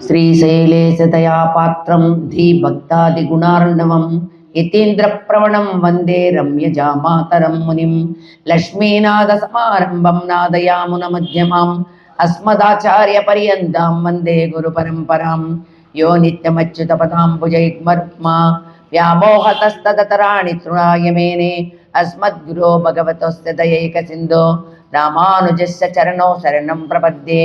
శ్రీశైలేశతయా పాత్రం ధీభక్తాదిగుణార్ణవం యతీంద్రప్రవణం వందే రమ్యజామాతరం మునిం లక్ష్మీనాథసమారంభం నాదయామునమధ్యమాం అస్మదాచార్యపర్యంతం వందే గురుపరంపరాం యో నిత్యమచ్యుతపదాంబుజైగ్మరుక్మా వ్యామోహతస్తదతరాణి తృణాయ మేనే అస్మద్గురో భగవతోస్య దయైకసింధో రామానుజస్య చరణో శరణం ప్రపద్యే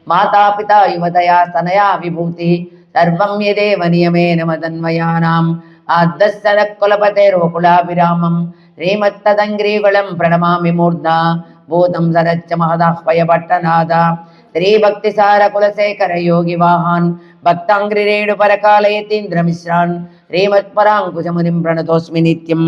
మాతాపితా యువతయా స్తనయా విభూతి సర్వం యదేవ నియమేన మదన్వయానాం ఆద్దస్సన కులపతేర్వకులాభిరామం శ్రీమత్తదంగ్రీగుళం ప్రణమామి మూర్ధా భూతం సరచ్చ మహదాహ్వయ పట్టనాథ శ్రీభక్తిసార కులశేఖర యోగి వాహాన్ భక్తాంగ్రిరేణు పరకాలయతీంద్రమిశ్రాన్ శ్రీమత్పరాంకుశమునిం ప్రణతోస్మి నిత్యం.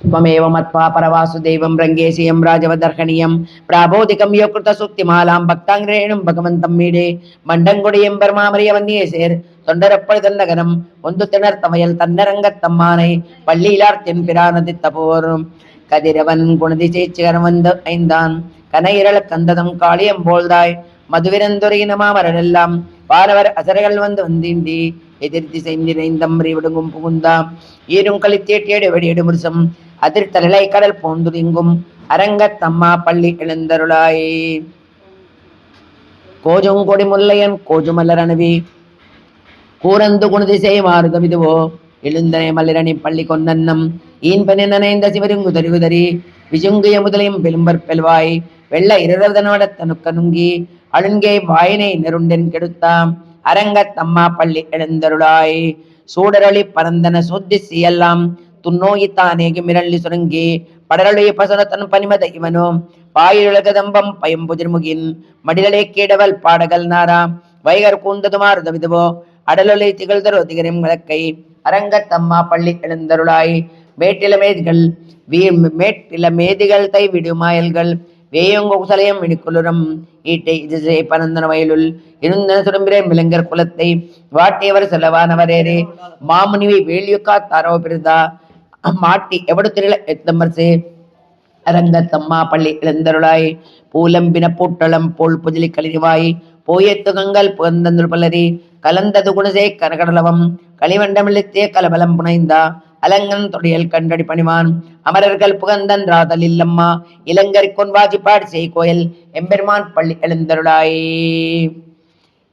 త్వమేవ మత్వా పరవాసుదేవం రంగేశయం రాజవదర్హణీయం ప్రాబోధికం యోకృత సూక్తిమాలాం భక్తాంగ్రేణుం భగవంతం మీడే மண்டங்குடியம் பெருமாமரிய சேர் தொண்டரப்படி தன்னகனம் ஒன்று திணர் தமையல் தன்னரங்கத்தம்மானை பள்ளியிலார் தென்பிரானதி தபோரும் கதிரவன் குணதி சேச்சிகரம் வந்து ஐந்தான் கனையிரள கந்ததம் காளியம் போல்தாய் மதுவிரந்துரையினமாமரெல்லாம் பாரவர் அசரகள் வந்து வந்தீண்டி எதிர்த்தி செய்திரைந்தம் விடுங்கும் புகுந்தாம் ஈரும் கழித்தேட்டியடு வெடியடு முருசம் அதிர்த்தலை கடல் போந்துரிங்கும் அரங்கத்தம்மா பள்ளி எழுந்தருளாய் கோஜும் கொடி முல்லையன் கோஜுமல்லர் அணுவி கூரந்து குணதிசை மாறுதவிதுவோ எழுந்தனை மல்லிரணி பள்ளி கொன்னன்னம் ஈன்பென நனைந்த சிவருங்கு தருகுதறி விஜுங்கிய முதலையும் பெரும்பற் பெல்வாய் வெள்ள இரதனோட தனுக்க நுங்கி அழுங்கை வாயினை நெருண்டென் கெடுத்தாம் அரங்கத்தம்மா பள்ளி எழுந்தருளாய் சூடரளி பரந்தன சுத்தி செய்யலாம் துன்னோயித்தானேகி மிரள்ளி சுருங்கி படரளி பசனத்தன் பனிமத இவனோ பாயுலகதம்பம் பயம்புதிர்முகின் மடிலே கேடவல் பாடகல் நாரா வைகர் கூந்ததுமாறுதவிதுவோ அடலொலை திகழ்தரோ திகரிம் விளக்கை அரங்கத்தம்மா பள்ளி எழுந்தருளாய் மேட்டில மேதிகள் தை விடுமாயல்கள் வேயொங்கு குசலயம் இனிக்குளுரம் ஈட்டை திசை பனந்தன வயலுள் இருந்தன சுரம்பிரே மிளங்கர் குலத்தை வாட்டியவர் செலவானவரேரே மாமுனிவை வேலியுக்கா தாரோ பிரிதா மாட்டி எவடு திரள எத்தம்பர்சே அரங்கத்தம்மா பள்ளி இழந்தருளாய் பூலம்பின பூட்டளம் போல் புஜலி கலிவாய் போயத்துகங்கள் புகந்தந்துள் பலரி கலந்தது குணசே கனகடலவம் களிவண்டமிழித்தே கலபலம் புனைந்தா அலங்கன் தொடையல் கண்டடி பணிவான் அமரர்கள் புகந்தன் ராதல் இல்லம்மா இளங்கரி கொன்வாஜி பாடி செய் கோயில் எம்பெருமான் பள்ளி எழுந்தருளாய்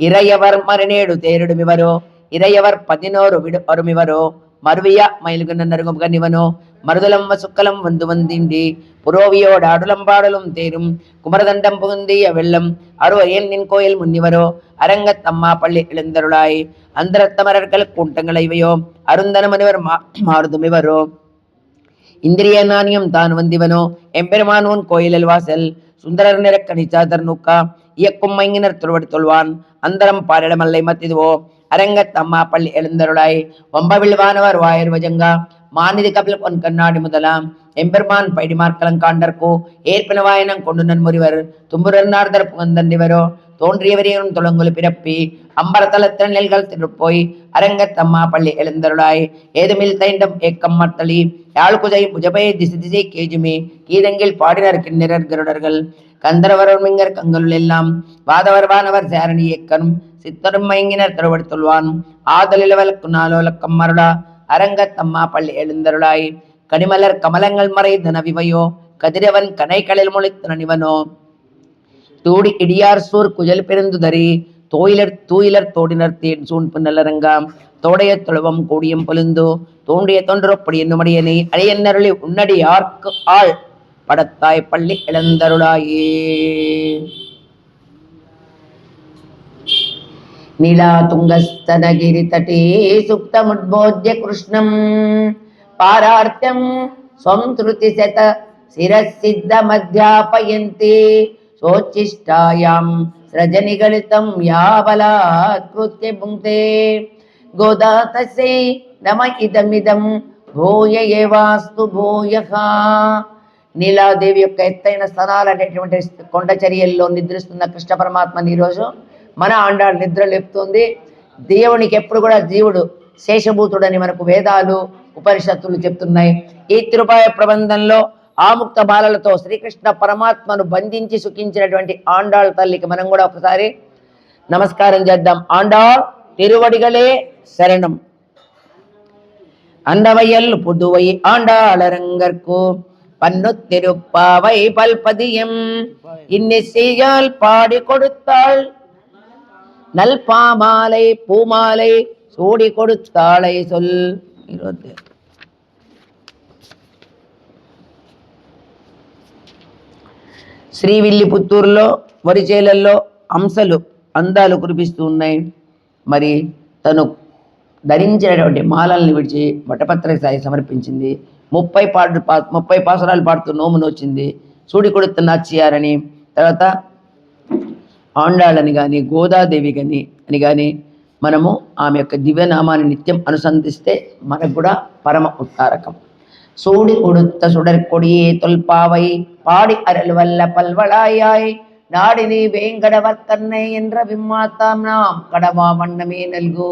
இறையவர் மறுநேடு தேரிடுமிவரோ இறையவர் 11 விடு அருமிவரோ மருவியா மயில்குன்ன நருகும் கனிவனோ மருதலம் சுக்கலம் வந்து வந்திண்டி புரோவியோடு அடுலம்பாடலும் தேரும் குமரதண்டம் புகுந்திய வெள்ளம் அருவரியன் நின் கோயில் முன்னிவரோ அரங்கத்தம்மா பள்ளி எழுந்தருளாய் அந்தரத்தமரர்கள் கூட்டங்களை இவையோ அருந்தன மனிவர் மாறுதுமிவரோ இந்திரிய நானியம் தான் வந்திவனோ எம்பெருமான் உன் கோயிலில் வாசல் சுந்தரர் நிறக்கணிச்சாதர் நூக்கா இயக்கும் மைங்கினர் துருவடி தொல்வான் அந்தரம் பாரிடமல்லை மத்திதுவோ அரங்கத்தம்மா பள்ளி எழுந்தருளாய் ஒம்பவிழ்வானவர் வாயர் வஜங்கா மாநிதி கபில் பொன் கண்ணாடி முதலாம் எம்பெருமான் பைடிமார்கலங்காண்டர்கோ ஏற்பின வாயனம் கொண்டு நன்முறிவர் தும்புரன்னார்தர் புகந்தண்டிவரோ தோன்றியவரையும் தொழுங்குழு பிறப்பி அம்பரத்தலத்தின் நெல்கள் திருப்போய் அரங்கத்தம்மா பள்ளி எழுந்தருளாய் ஏதுமில் தைண்டம் ஏக்கம் மர்த்தளி யாழ்குஜை புஜபை திசை திசை கேஜுமே கீதங்கில் பாடினர் கிண்ணறர் கருடர்கள் கந்தரவரோர் மிங்கர் கங்களுள் எல்லாம் வாதவர் வானவர் சேரணி ஏக்கனும் சித்தரும் மயங்கினர் தருவடி தொல்வான் ஆதலிலவலுக்கு நாலோலக்கம் மருடா அரங்கத்தம்மா பள்ளி எழுந்தருளாய் கனிமலர் கமலங்கள் மறைந்தன விவையோ கதிரவன் கனைகளில் முளைத்தன நிவனோ தூடி இடியார் சூர் குஜல் பெருந்துதறி தூயிலர் தோடினர் தேன் சூன்பு நல்லரங்காம் தோடைய தொழுவம் கூடியம் பொழுந்தோ தோன்றிய தொன்றொப்படி என்னுமடியனை அழியன்னருளி உன்னடி யார்க்கு ஆள் படத்தாய் பள்ளி இழந்தருளாயே. நீலா துங்கஸ்தனகிரி தட்டே சுப்தமுத்போத்ய கிருஷ்ணம் பாரார்த்தம் ஸ்வம் ஸ்ருதி சத சிரசித்த மத்யாபயந்தே சோச்சிஷ்டாயாம் ஸ்ரஜனிகலிதம் யாபலாத்கிருத்ய புங்க்தே கோதா தஸ்யை நம இதமிதம் భూయ ఏవాస్తు భూయః. నీలాదేవి యొక్క ఎత్తైన స్థానాలు అనేటువంటి కొండచర్యల్లో నిద్రిస్తున్న కృష్ణ పరమాత్మని ఈరోజు మన ఆండాడు నిద్ర లేపుతుంది. దేవునికి ఎప్పుడు కూడా జీవుడు శేషభూతుడని మనకు వేదాలు ఉపనిషత్తులు చెప్తున్నాయి. ఈ తిరుపాయ ప్రబంధంలో ఆముక్త బాలలతో శ్రీకృష్ణ పరమాత్మను బంధించి సుఖించినటువంటి ఆండాళ్ తల్లికి మనం కూడా ఒకసారి నమస్కారం చేద్దాం. ఆండాళ్ తిరువడిగలే శరణం. அண்டவையல் புதுவை ஆண்டாளரங்கற்கு பன்னு திருப்பாவை பல்பதியம் இன்னிசையால் பாடி கொடுத்தாள் நல் பாமாலை பூமாலை சூடி கொடுத்தாளை சொல். శ్రీవిల్లిపుత్తూరులో వరిచేలల్లో అంశలు అందాలు కురిపిస్తూ ఉన్నాయి. మరి తను ధరించినటువంటి మాలల్ని విడిచి వటపత్ర సాయి సమర్పించింది. 30 పాసురాలు పాడుతూ నోమును వచ్చింది. సూడి కొడుతు నాచ్యారని, తర్వాత ఆండాళ్ళని కానీ గోదాదేవి అని కానీ మనము ఆమె యొక్క దివ్యనామాన్ని నిత్యం అనుసంధిస్తే మనకు కూడా పరమ ఉత్తారకం. சூடி கொடுத்த சுடற்கொடியே தொல்பாவை பாடி அருள் வல்ல பல்வளாயாய் நாடினி வேங்கடவர் கண்ணை என்ற விம்மாத்தாம் நாம் கடவா வண்ணமே நல்கு.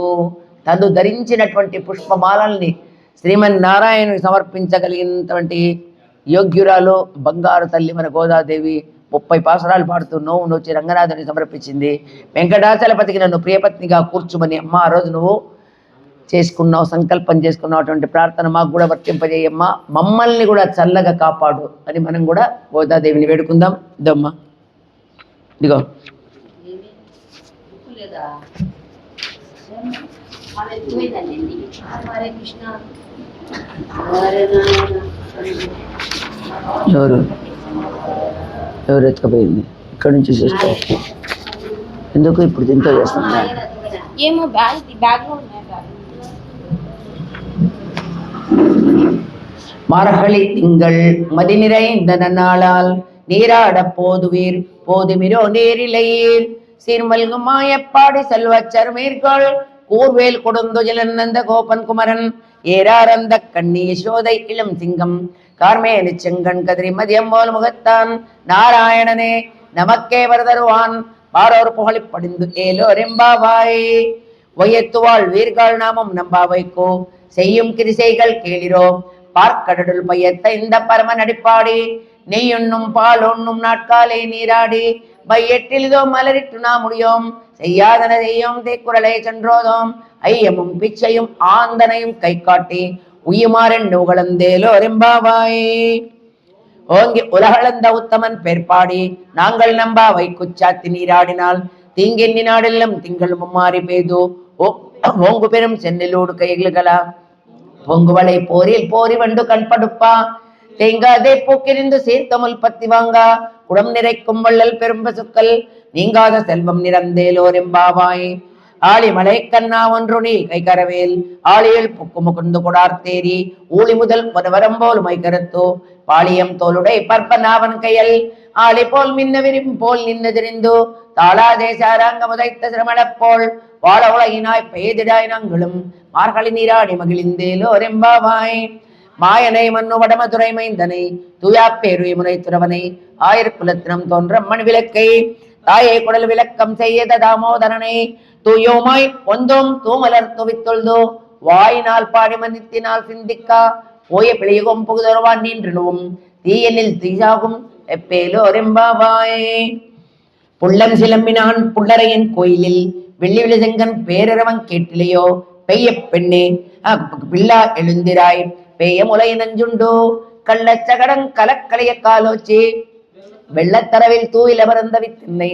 తను ధరించినటువంటి పుష్పమాలల్ని శ్రీమన్నారాయణుని సమర్పించగలిగినటువంటి యోగ్యురాలు బంగారు తల్లి మన గోదాదేవి. 30 పాసురాలు పాడుతూ నోవును వచ్చి రంగనాథుని సమర్పించింది. వెంకటాచలపతికి నన్ను ప్రియపత్నిగా కూర్చుమని, అమ్మ ఆ రోజు నువ్వు చేసుకున్నావు, సంకల్పం చేసుకున్నటువంటి ప్రార్థన మాకు కూడా వర్తింపజేయమ్మా, మమ్మల్ని కూడా చల్లగా కాపాడు అని మనం కూడా గోదాదేవిని వేడుకుందాం. ఇదమ్మా, ఇదిగో ఎవరు ఎత్తుకపోయింది ఇక్కడ నుంచి సిస్టర్? ఎందుకు ఇప్పుడు దీంతో చేస్తున్నా? ఏమో బ్యాగ్ లో ఉన్నాయి. மார்கழி திங்கள் மதி நிறைந்த நன்னாளால் நீராட போதுவீர் போதுமிரோ நேரிலையீர் சீர்மல்கு மாயப்பாடி செல்வச்சர் மேற்கோள் கூர்வேல் கொடுந்துஜலநந்த கோபன் குமரன் ஏராரந்த கண்ணி யசோதை இளம் சிங்கம் கார்மேலி செங்கண் கதிரி மதியம் போல் முகத்தான் நாராயணனே நமக்கே வரதருவான் பாரோர் புகழி படிந்து ஏலோரெம்பாவாய். வையத்துவாள் வீர்கள் நாமம் நம்பாவைக்கோ செய்யும் கிரிசைகள் கேளிரோ பார்க்கடல் பையத்த இந்த பரம நடிப்பாடி நெய்யுண்ணும் பால் உண்ணும் நாட்காலை நீராடி பையெட்டிலிதோ மலரிட்டு நாம் முடியோம் செய்யாதன செய்யோம் தேக்குறளை சென்றோதோம் ஐயமும் பிச்சையும் ஆந்தனையும் கை காட்டி உயுமாறென் நூகலந்தேலோ ரெம்பாவாய். ஓங்கி உலகளந்த உத்தமன் பேர்பாடி நாங்கள் நம்பாவை குச்சாத்தி நீராடினால் தீங்கெண்ணி நாடெல்லாம் திங்கள் மும்மாறி பெய்து ஓங்கு பெரும் சென்னிலோடு கைகளா பொங்குவளை போரில் போரி வண்டு கண்படுப்பா தேங்காதே பூக்கிரிந்து சீர்த்தமுல் பத்தி வாங்கா குடம் நிறைக்கும் வள்ளல் பெரும் பசுக்கள் நீங்காத செல்வம் நிறந்தேலோரெம்பாவாய். ஆளி மலை கண்ணா ஒன்று நீ கைகரவேல் ஆளியில் புக்கு முகுந்து கொடார்த்தேரி ஊழி முதல் வரம்போல் மைகரத்தோ பாளியம் தோளுடை பற்பனாவன் கையல் ஆளி போல் மின்ன விரும் போல் நின்று திரிந்து தாளாதேசாராங்க முதைத்த சிரமணப்போல் வாழ உலகினாய் பெய்திடாய் நாங்களும் மார்கழி நீராடி மகிழ்ந்தேலோரெம்பாவாய். மாயனை மண்ணு வடமதுரை மைந்தனை தூயா பேருய் முனை துறவனை ஆயிரக்குலத்தினம் தோன்ற மண் விளக்கை தாயை குடல் விளக்கம் செய்த தாமோதரனை தூயோமாய் ஒந்தோம் தூமலர் துவித்தொழுதோ வாயினால் பாடி மன்னித்தினால் சிந்திக்கா போய பிழையகும் புகுதொருவான் நின்றுவும் தீயனில் தீசாகும் எப்பேலோரெம்பாவாய். புள்ளம் சிலம்பினான் புள்ளரையன் கோயிலில் வெள்ளி விழுதங்கன் பேரரவன் கேட்டிலையோ பெய்ய பெண்ணே பிள்ளா எழுந்திராய் பேய முலை நஞ்சுண்டோ கள்ளச்சகடன் கலக்கலைய காலோச்சி வெள்ளத்தரவில் தூயிலமர்ந்த வித்தின்னை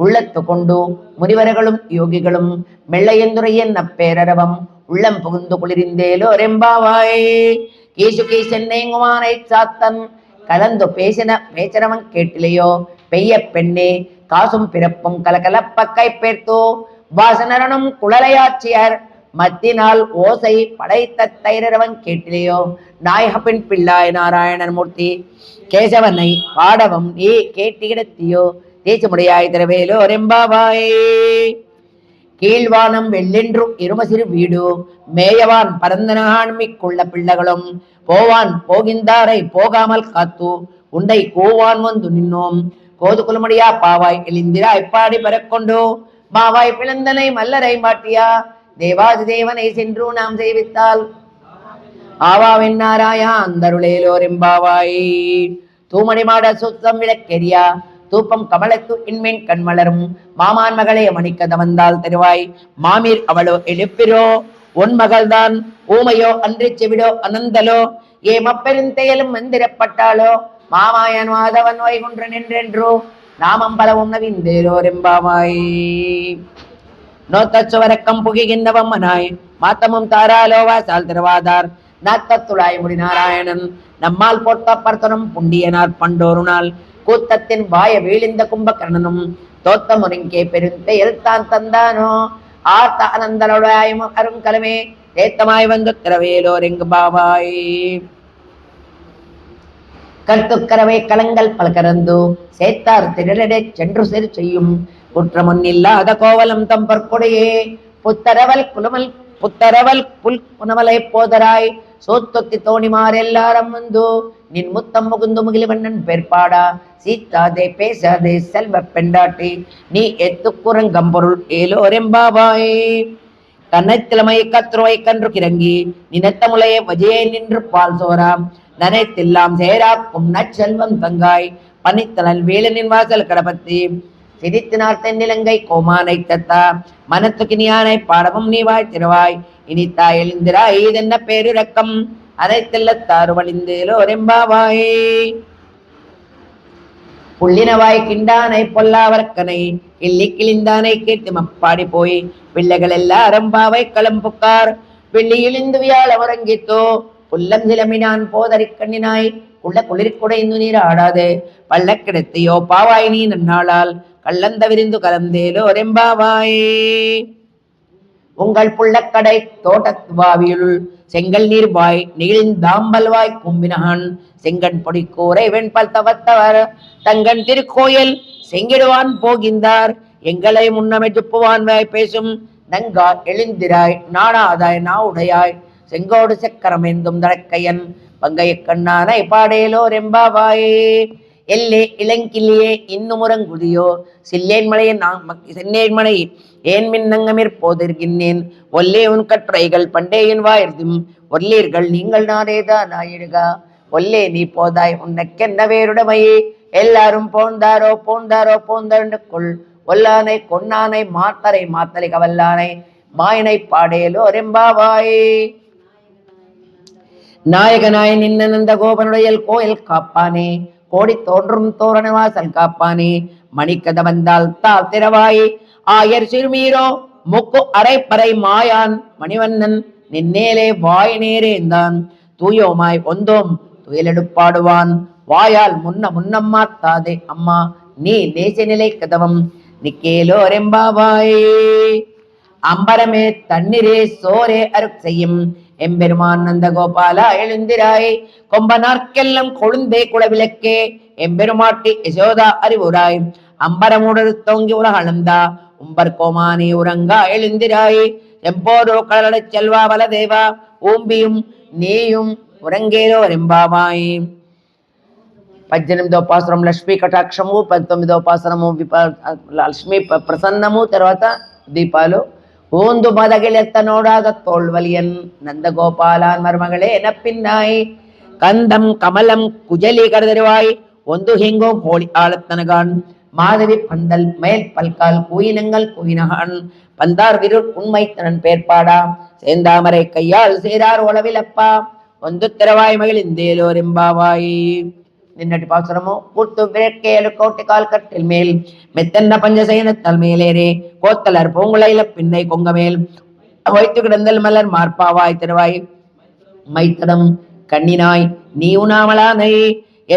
உள்ளத்து கொண்டு முனிவர்களும் யோகிகளும் மெல்லையந்துரையன் அப்பேரரவம் உள்ளம் புகுந்து குளிர்ந்தேலோரெம்பாவாய். கீசு கீசென்னைங்குமானை சாத்தன் கலந்து பேசினவன் கேட்டிலையோ பெய்ய பெண்ணே காசும் பிறப்பும் கலகலப்ப கைப்பேர்த்தோ வாசனரனும் குழலையாச்சியர் மத்தினால் ஓசை படைத்த தைரவன் கேட்டிலையோ நாயகப்பின் பிள்ளாய் நாராயணன் மூர்த்தி கேசவனை பாடவம் நீ கேட்டிடத்தியோ தேசமுடையாய் திரவேலோரெம்பாவாய். கீழ்வானம் வெள்ளென்றும் இருமசிறு வீடு மேயவான் பரந்தனான்மிக்குள்ள பிள்ளைகளும் போவான் போகின்றாரை போகாமல் காத்து உண்டை கோவான் வந்து நின்னோம் கோது குலமுடியா பாவாய் எழுந்திராய் பாடி பெறக்கொண்டோ மாவாய் பிளந்தனை மல்லரை மாட்டியா தேவாதி தேவனை சென்று நாம் செய்வித்தால் ஆவாவென்னாராயா அந்தருளேலோரெம்பாவாய். தூமணி மாட சுத்தம் விளக்கெரியா தூப்பம் கமலத்து இன்மீன் கண்மலரும் மாமான் மகளே மணிக்கத வந்தால் தருவாய். மாமீர் அவளோ எழுப்பிரோ உன் மகள்தான் ஊமையோ அன்று செவிடோ அனந்தலோ ஏமப்பெருந்தெயலும் மந்திரப்பட்டாளோ மாமாயன் மாதவன் வைகுன்றன் என்றென்றோ நாமம் பலவும் நவிந்தேலோரெம்பாவாய். நோத்தச்சுவரக்கம் புகிகின்றவம்மனாய் மாத்தமும் தாராலோவா சால் திருவாதார் நாத்தத்துளாய் முடி நாராயணன் நம்மால் போட்டப்பர்த்தனும் புண்டியனார் பண்டோரு நாள் கூத்தத்தின் வாய வீழிந்த கும்பகர்ணனும் தோத்த முருங்கே பெருந்தையல் தான் தந்தானோ ஆர்த்த அனந்தலோடாயும் அருங்கலமே தேத்தமாய் வந்து திரவேலோரெங்கு பாவாய். கருத்துக்கரவை கலங்கள் பல கறந்து சேத்தார் திரளடை சென்று சிறு செய்யும் குற்றமொன்னில்லாத கோவலம் தம் பற்கொடையே புத்தரவல் புல் புனமலை போதராய் சோத்தொத்தி தோணிமாரெல்லாரும் வந்து நின் முத்தம் முகுந்து முகிலிவண்ணன் பேர்பாடா சீத்தாதே பேசாதே செல்வ பெண்டாட்டி நீ எத்துக்குறங்கம்பொருள் ஏலோரெம்பாவாய். கண்ணத்திலமை கத்ருவை கன்று கிறங்கி நினத்தமுலையை வஜையை நின்று பால் சோராம் நனைத்தெல்லாம் சேராக்கும் நற்செல்வம் தங்காய் பனித்தலன் வேலனின் வாசல் கடப்பத்தி சிரித்தினார் தென்னிலங்கை கோமானை தத்தா மனத்துக்கு நீயானை பாடமும் நீவாய் திருவாய் இனித்தாய் எழுந்திராய் இதென்ன பேரிரக்கம் அனைத்தெல்லத்தாறு வழிந்தேலோரெம்பாவாய். புள்ளினவாய் கிண்டானை பொல்லாவர்க்கனை கிள்ளி கிழிந்தானை கீர்த்தி மப்பாடி போய் பிள்ளைகள் எல்லாரும் பாவை களம்புக்கார் வெள்ளி இழிந்து வியாழ உறங்கித்தோ புல்லம் சிலமினான் போதறி கண்ணினாய் உள்ள குளிர்குடைந்து நீர் ஆடாதே பள்ள கிடைத்தையோ பாவாய் நீ நன்னாளால் கள்ளந்த விரிந்து கலந்தேலோரெம்பாவாய். உங்கள் புள்ளக்கடை தோட்டத்துவாவியுள் செங்கல் நீர்வாய் நெகிழ்ந்தாம்பல்வாய் கும்பினான் செங்கன் பொடி கூரை வெண்பல் தவத்தவர் தங்கன் திருக்கோயில் செங்கிடுவான் போகின்றார் எங்களை முன்னமை துப்புவான் வாய் பேசும் நங்கா எழுந்திராய் நாடாதாய் நாவுடையாய் செங்கோடு சக்கரம் எந்தும் தடக்கையன் பங்கைய கண்ணானை பாடேலோரெம்பாவாயே. எல்லே இளங்கிள்ளியே இன்னுமுறங்குதியோ சென்னேன்மலை ஏன் மின்னங்கமிற் போதிருக்கின்றேன் ஒல்லே உன் கற்றைகள் பண்டேயின் வாயிர்த்தும் ஒல்லீர்கள் நீங்கள் நானேதான் ஆயிடுகா ஒல்லே நீ போதாய் உன்னக்கென்ன வேறுடமையே எல்லாரும் போந்தாரோ போந்தாருக்குள் ஒல்லானை கொன்னானை மாத்தரை கவல்லானை மாயனை பாடேலோரெம்பாவாயே. நாயகனாய் நின்னந்த கோபனுடையல் கோயில் காப்பானே கோடி தோன்றும் தோரண வாசல் காப்பானே மணிக்கத வந்தால் தால் திரவாய் ஆயர் சிறுமீரோ முக்கு அரைப்பறை மாயான் மணிவண்ணன் நின்னேலே வாய் நேரேந்தான் தூயோமாய் ஒந்தோம் துயலெடுப்பாடுவான் வாயால் முன்னம் மாத்தாதே அம்மா நீ நேச நிலை கதவம் நிக்கேலோரெம்பாவாய். அம்பரமே தண்ணீரே சோரே அருக் செய்யும் எம்பெருமான் நந்த கோபாலா எழுந்திராய் கொம்பனார்க்கெல்லாம் கொழுந்தே குளவிளக்கே எம்பெருமாட்டி யசோதா அறிவுராய் அம்பரமுடரு தொங்கி உலகளந்தா உம்பர் கோமானி உறங்கா எழுந்திராய் எம்போரோ கடலடை செல்வா பலதேவா ஊம்பியும் நீயும் ఉరంగేలోరెంబామాయి 18వ పాసురం లక్ష్మీ కటాక్షము 19వ పాసురము లక్ష్మీ ప్రసన్నము తర్వాత దీపాలు ஓந்து மதகிழத்த நோடாத தோல்வலியன் நந்தகோபாலான் மருமகளே நப்பின்னாய் கந்தம் கமலம் குஜலி கருதருவாய் ஒந்து ஹெங்கோ கோழி ஆளத்தனகான் மாதவி பந்தல் மேல் பல்கால் கூயினங்கள் கூயினகான் பந்தார் விருள் உண்மை தனன் பேர்பாடா சேந்தாமரை கையால் சேரார் உளவிலப்பா ஒந்து திரவாய் மகிழ்ந்தேலோரெம்பாவாய். నిన్నటి పాసురము పుట్టు విరక్కేలు కోటికాల్ కట్టిల్ మేల్ మెత్తన్న పంచసైనత్తల్ మేలేరే கோத்தலர் பூங்குலையில பின்னை கொங்கமேல் வைத்து கிடந்தல் மலர் மார்பாவாய் திருவாய் மைத்தடம் கண்ணினாய் நீ உணாமலானை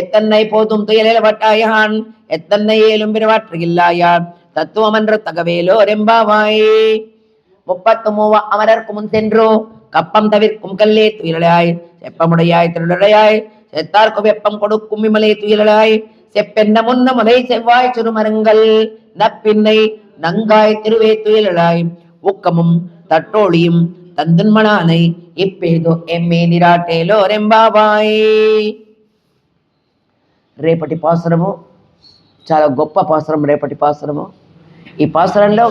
எத்தன்னை போதும் துயலில் வட்டாயான் எத்தன்னை ஏலும் பிறவாற்றுகில்லாயார் தத்துவமன்ற தகவேலோ ரெம்பாவாய். 33 அமரர்க்கு முன் சென்றோ கப்பம் தவிர்க்கும் கல்லே துயிலாய் செப்பமுடையாய் திருடையாய் செத்தார்க்கு வெப்பம் கொடுக்கும் விமலை துயிலாய் செப்பென்ன முன்ன முலை செவ்வாய் சுருமருங்கள் நப்பின்னை நங்காய் திருவே துயிலாய் ஊக்கமும் தட்டோழியும் தந்தன்மனானை இப்பேదో ఎమ్మె నిరాటేలో రెంబాబాయ్. రేపటి పాసురము చాలా గొప్ప పాసురం. రేపటి పాసురము ఈ పాసురంలో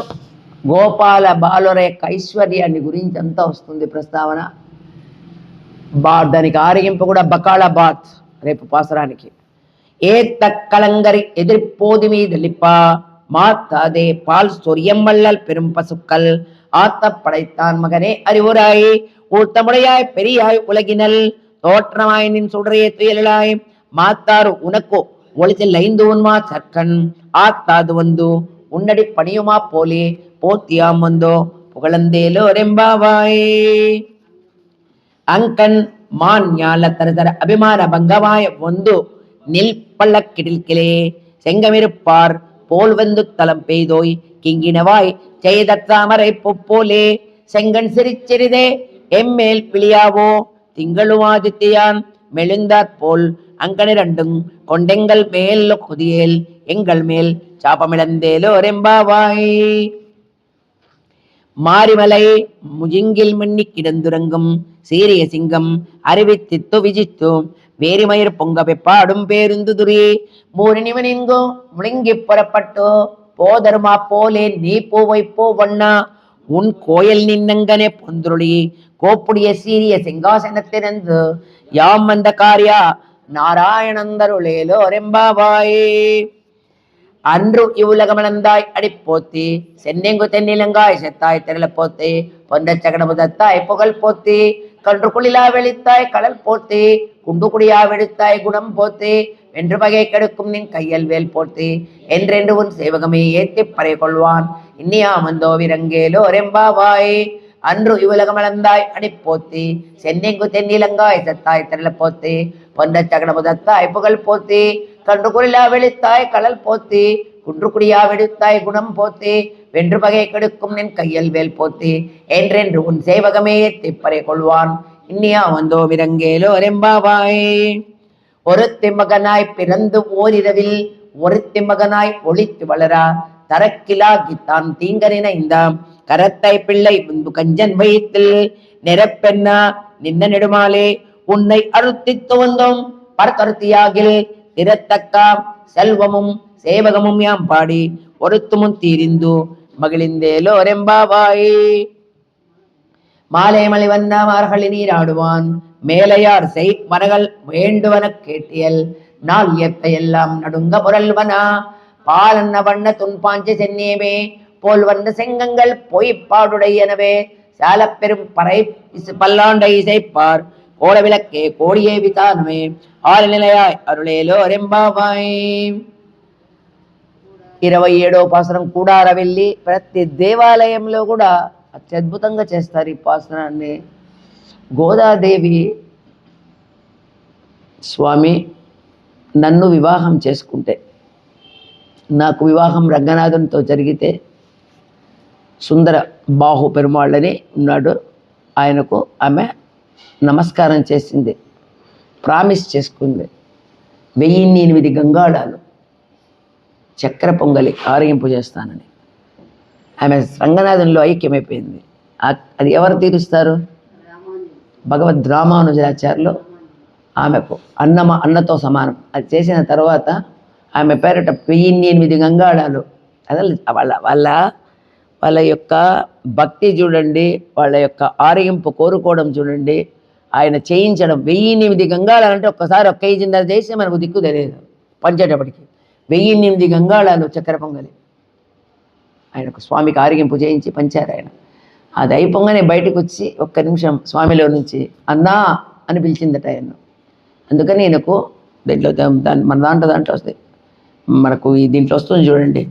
గోపాల బాలుర యొక్క ఐశ్వర్యాన్ని గురించి అంతా వస్తుంది ప్రస్తావన. దానికి ఆరగింపు కూడా బకాళ బాత్ రేపు పాసరానికి. ఏ తక్కలంగరి ఎదిరిపోది మీద లిప్ప மாத்தாதே பால் சொரியம் வள்ளல் பெரும் பசுக்கள் ஆத்த படைத்தான் மகனே அறிவுராய் ஊத்தமுடையாய் பெரியாய் உலகினல் தோற்றமாய் நின் சுடரையே துயலாய் மாத்தாரு உனக்கோ ஒளிச்சல் ஐந்து உன்மா சற்கண் ஆத்தாது வந்து உன்னடி பணியுமா போலே போத்தியாம் வந்தோ புகழந்தேலோ ரெம்பாவாய். ಅಂಕನ್ ಮಾನ್ಯಾಲ ತರತರ ಅಭಿಮಾನ ಭಂಗವಾಯ ಒಂದು நில்பள்ளக்கிடில்கிலே செங்கமிருப்பார் போல் வந்து தலம் பெய்தோய் கிங்கினவாய் செய்தாமரை பொப்போலே செங்கன் சிரிச்சிறிதே எம்மேல் பிளியாவோ திங்களுமாதித்தியான் மெழுந்தாற் போல் அங்கனிரண்டும் கொண்டெங்கள் மேல் குதியேல் எங்கள் மேல் சாபமிழந்தேலோ ரெம்பாவாய். மாரிமலை முஜிங்கில் மண்ணி கிடந்துறங்கும் சீரிய சிங்கம் அறிவித்தித்து விஜித்து வேரிமயிர் பொங்க வெப்பாடும் பேருந்து துரி மூரினிவனிங்கோ முழுங்கி புறப்பட்டோ போதருமா போலே நீ பூவை போ வண்ணா உன் கோயில் நின்னங்கனே பொந்துருளி கோப்புடைய சீரிய சிங்காசனத்தினந்து யாம் வந்த காரியா நாராயணந்தருளேலோ ரெம்பாவாயே. அன்று இவ்வுலகமணந்தாய் அடிப்போத்தி சென்னெங்கு தென்னிலங்காய் செத்தாய் திரள போத்தி பொன்ன சகடமுதத்தாய் புகழ் போத்தி கன்று குளிலா வெளித்தாய் கடல் போத்தி குண்டு குடியா வெடித்தாய் குணம் போத்தி வென்று வகை கெடுக்கும் நின் கையல் வேல் போத்தி என்றென்று உன் சேவகமே ஏத்தி பறை கொள்வான் இன்னியா வந்தோ விரங்கேலோ ரெம்பாவாய். அன்று இவ்வுலகமளந்தாய் அடிப்போத்தி சென்னெங்கு தென்னிலங்காய் செத்தாய் திரள போத்தி பொன்ன சகடமுதத்தாய் புகழ் போத்தி கன்று குளிலா வெளித்தாய் கடல் போத்தி குன்று குடியா வெடித்தாய் குணம் போத்தி வென்று பகை கெடுக்கும் நின் கையல் வேல் போத்தி என்றென்று உன் சேவகமே திப்பறை கொள்வான் இன்னியா வந்தோ விரங்கேலோ ரெம்பாவாய். ஒரு திம்மகனாய் பிறந்து ஓரிரவில் ஒரு திம்மகனாய் ஒளித்து வளரா தரக்கிலாகித்தான் தீங்கரினைந்த கரத்தை பிள்ளை முன்பு கஞ்சன் வயிற்றில் நிறப்பெண்ணா நின்ன நெடுமாலே உன்னை அறுத்தித்து வந்தோம் பரக்கருத்தியாகில் திறத்தக்கா செல்வமும் சேவகமும் யாம் பாடி ஒருத்துமுன் தீரிந்து மகிழ்ந்தேலோ ரெம்பாவாய். மாலை மலை வண்ணாமார்களை நீராடுவான் மேலையார் செய் மரகள் வேண்டுவன கேட்டியல் நாள் எல்லாம் நடுங்க புரல்வனா பாலன்ன வண்ண துன்பாஞ்சு சென்னேமே போல் வந்த செங்கங்கள் பொய்ப்பாடுடையனவே சால பெரும் பறை பல்லாண்டை இசைப்பார் கோல விளக்கே கோடியே விதானமே ஆறு நிலையாய் అరుళేలో రెంబావాయ్. 27వ పాసరం కూడారవెల్లి ప్రతి దేవాలయంలో కూడా అత్యద్భుతంగా చేస్తారు ఈ పాసనాన్ని. గోదాదేవి స్వామి నన్ను వివాహం చేసుకుంటే నాకు వివాహం రంగనాథంతో జరిగితే సుందర బాహు పెరుమాళ్ళని ఉన్నాడు ఆయనకు ఆమె నమస్కారం చేసింది, ప్రామిస్ చేసుకుంది. 1008 గంగాళాలు చక్కెర పొంగలి ఆరగింపు చేస్తానని ఆమె రంగనాథంలో ఐక్యమైపోయింది. అది ఎవరు తీరుస్తారు? భగవద్ రామానుజాచార్యులు ఆమెకు అన్నతో సమానం. అది చేసిన తర్వాత ఆమె పేరట 1008 గంగాళాలు. అదే వాళ్ళ యొక్క భక్తి చూడండి, వాళ్ళ యొక్క ఆరగింపు కోరుకోవడం చూడండి, ఆయన చేయించడం. 1008 గంగాళాలంటే ఒక్కసారి ఒక్క కేజీన్నర చేస్తే మనకు దిక్కు తెలియదు పంచేటప్పటికి. 1008 గంగాళాలు చక్కెర పొంగలి ఆయనకు స్వామికి ఆరగింపు చేయించి పంచారు ఆయన. అది అయిపోగానే బయటకు వచ్చి ఒక్క నిమిషం స్వామిలో నుంచి అన్నా అని పిలిచిందట ఆయన. అందుకని ఈయనకు దీంట్లో మన దాంట్లో వస్తాయి, మనకు ఈ దీంట్లో వస్తుంది చూడండి,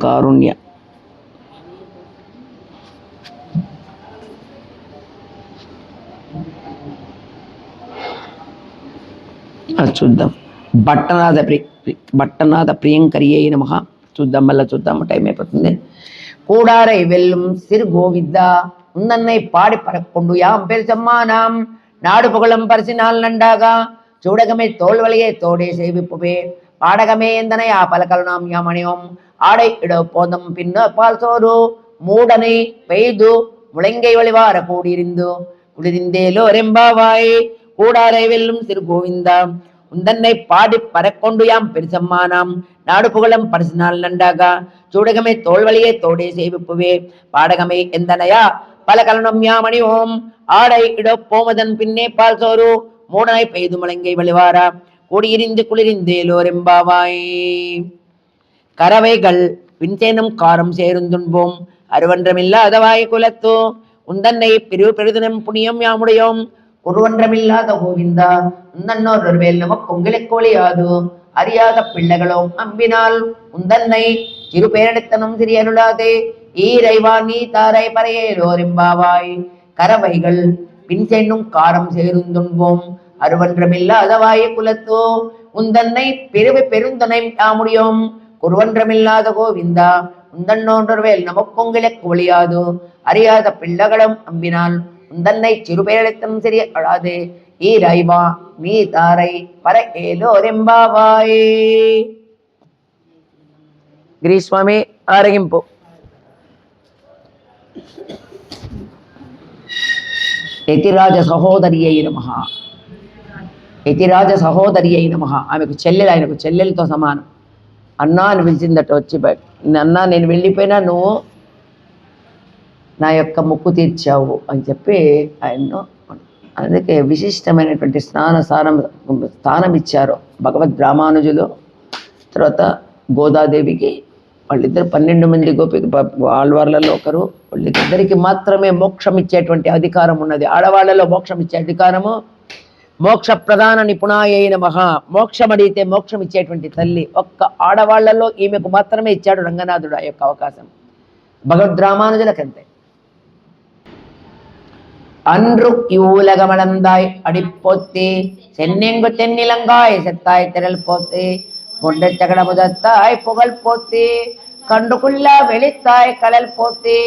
కారుణ్య చూద్దాం. బట్టనాథ ప్రియంకరియే నమః. చూద్దాం, మళ్ళీ చూద్దాం, టైం అయిపోతుంది. கூடாரை வெல்லும் சிறு கோவிந்தா உந்தன்னை பாடி பறக்கொண்டு யாம் பெருசம்மானாம் நாடு புகழும் பரிசினால் நண்டாகா சூடகமே தோல்வழியே தோடே செய்விப்புவே பாடகமே எந்தனை ஆ பலகலனாம் யாமணியோம் ஆடை இட போதம் பின்ன பால் சோறு மூடனை பெய்து முழங்கை வழிவார கூடியிருந்து குளிரிந்தேலோ ரெம்பாவாய். கூடாரை வெல்லும் சிறு கோவிந்தா உந்தன்னை பாடி பறக்கொண்டு யாம் பெருசம்மானாம் நாடு புகழும் பரிசினால் நண்டாக சூடகமே தோல்வழியே தோடே சேவிப்புவே பாடகமே எந்தனையா பல கலனம் யாமணிவோம் ஆடை இடப்போமதன் பின்னே பால் சோறு மூடனை பெய்து முழங்கை வழிவாரா கூடியிருந்து குளிரிந்தேலோரெம்பாவாய் கறவைகள் பின்சேனும் காரம் சேருந்துன்போம் அருவன்றமில்லாதவாய் குலத்தோ உந்தன்னை பிரிவு பெருதினம் புனியம் யாமுடையோம் ஒருவன்றமில்லாத கோவிந்தா உந்தன்னோர் வேல் நமக்கு உங்களுக்கு ஒளியாது அறியாத பிள்ளைகளும் அம்பினால் உந்தன்னை சிறு பேரெடுத்தனும் சிறியருளாதே ஈரைவா நீ தாரை பறையேலோரெம்பாவாய் கறவைகள் பின்சென்னும் காரம் சேருந்துன்போம் அருவன்றமில்லாதவாய் குலத்தோ உந்தன்னை பிரிவு பெருந்தனை யாமுடையோம் ஒருவன்றமில்லாத கோவிந்தா உந்தன்னோன்றவேல் நமக்குங்களுக்கு ஒளியாது அறியாத பிள்ளைகளும் அம்பினால் உந்தன்னை சிறுபேரழுத்தம் சரிய அழாது ஈரைவா நீ தாரை பர ஏலோரெம்பாவாய் గిరీస్వామి ఆరగింపు యతిరాజ సహోదర్యై నమః యతిరాజ సహోదర్యై నమః ఆమెకు చెల్లెలు ఆయనకు చెల్లెలతో సమానం అన్నా అని పిలిచిందట వచ్చి బయట అన్నా నేను వెళ్ళిపోయినా నువ్వు నా యొక్క మొక్కు తీర్చావు అని చెప్పి ఆయన్ను అందుకే విశిష్టమైనటువంటి స్థానం ఇచ్చారు భగవద్ రామానుజులు తర్వాత గోదాదేవికి వాళ్ళిద్దరు 12 మంది ఆళ్వార్లలో ఒకరు వాళ్ళిద్దరికి మాత్రమే మోక్షం ఇచ్చేటువంటి అధికారం ఉన్నది ఆడవాళ్లలో మోక్షం ఇచ్చే అధికారము మోక్ష ప్రధాన నిపుణాయ నమః మోక్షం అడిగితే మోక్షం ఇచ్చేటువంటి తల్లి ఒక్క ఆడవాళ్లలో ఈమెకు మాత్రమే ఇచ్చాడు రంగనాథుడు ఆ యొక్క అవకాశం భగవద్ రామానుజులకంతే அன்று இவ்வுலகமளந்தாய் அடிப்போத்தே சென்னெங்கு தென்னிலங்காய் செத்தாய் திரள் போத்தே பொண்ட சகட முதத்தாய் புகழ் போத்தே கண்டுகுள்ளா வெளித்தாய் கடல் போத்தே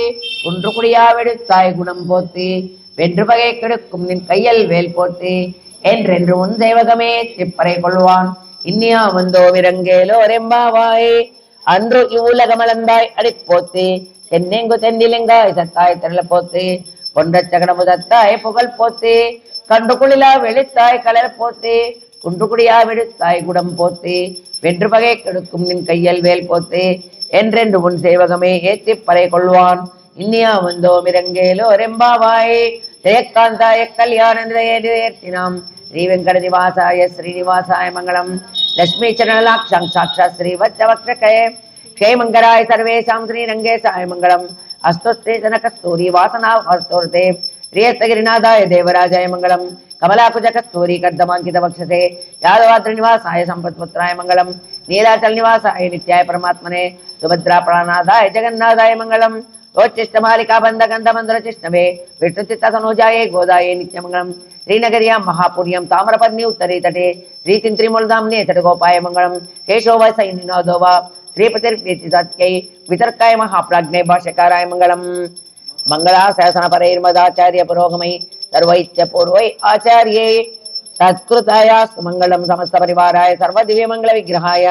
குன்று குடியா வெடுத்தாய் குணம் போத்தே வென்று வகை கெடுக்கும் நின் கையல் வேல் போத்தே என்றென்று உன் தெய்வகமே திப்பறை கொள்வான் இன்னியா வந்தோ விரங்கேலோ ரெம்பாவாய் அன்று இவ்வுலகமளந்தாய் அடிப்போத்தே சென்னெங்கு தென்னிலங்காய் செத்தாய் திரள் போத்தே பொண்ட சகட முதத்தாய் புகழ் போத்தே கண்டுகுளிலா வெளித்தாய் கடல் போத்தே குன்றுகுடியா விடுத்தாய் குடம் போத்தே வென்று பகை கெடுக்கும் நின் கையல் வேல் போத்தே என்றென்று உன் சேவகமே ஏத்தி பறை கொள்வான் இன்னியா வந்தோ மிரங்கேலோ ரெம்பாவாய் ஜெயக்காந்தாய கல்யாண நிலையேற்றினாம் ஸ்ரீ வெங்கட நிவாசாய ஸ்ரீனிவாசாய மங்களம் லட்சுமி சரணலாட்சம் சாட்சா ஸ்ரீ வச்சவக்ஷகே క్షేమంగరాయ సర్వేషాం శ్రీరంగేశాయ మంగళం అస్తు శ్రీ జనకస్తూరి వాసనా హస్తోర్తే ప్రియస్తగిరినాథాయ దేవరాజాయ మంగళం కమలాకుజ కస్తూరి కర్దమాంకిత వక్షసే యాదవాద్రి నివాసాయ సంపత్పుత్రాయ మంగళం నీలాచల నివాసాయ నిత్యాయ పరమాత్మనే సుభద్రా ప్రాణాదాయ జగన్నాథాయ మంగళం ఓచ్చిష్టమాలికా బంధ గంధమంద్ర చిష్ణవే విష్ణుచిత్త సనోజాయే గోదాయే నిత్యమంగళం శ్రీనగర్యాం మహాపుర్యం తామ్రపర్ణి ఉత్తరే తటే శ్రీతింత్రిమూలధామ్నే తటగోపాయ మంగళం కేశోవ సైనినాదోవా శ్రీపతిర్వ్యతిసాత్యై వితర్కాయ మహాప్రాజ్ఞై భాష్యకారాయ మంగళం మంగళాశాసనపరైర్మదాచార్య పురోగమై సర్వైత్య పూర్వై ఆచార్యై సత్కృతాయాస్తు మంగళం సమస్త పరివారాయ సర్వదివ్యమంగళ విగ్రహాయ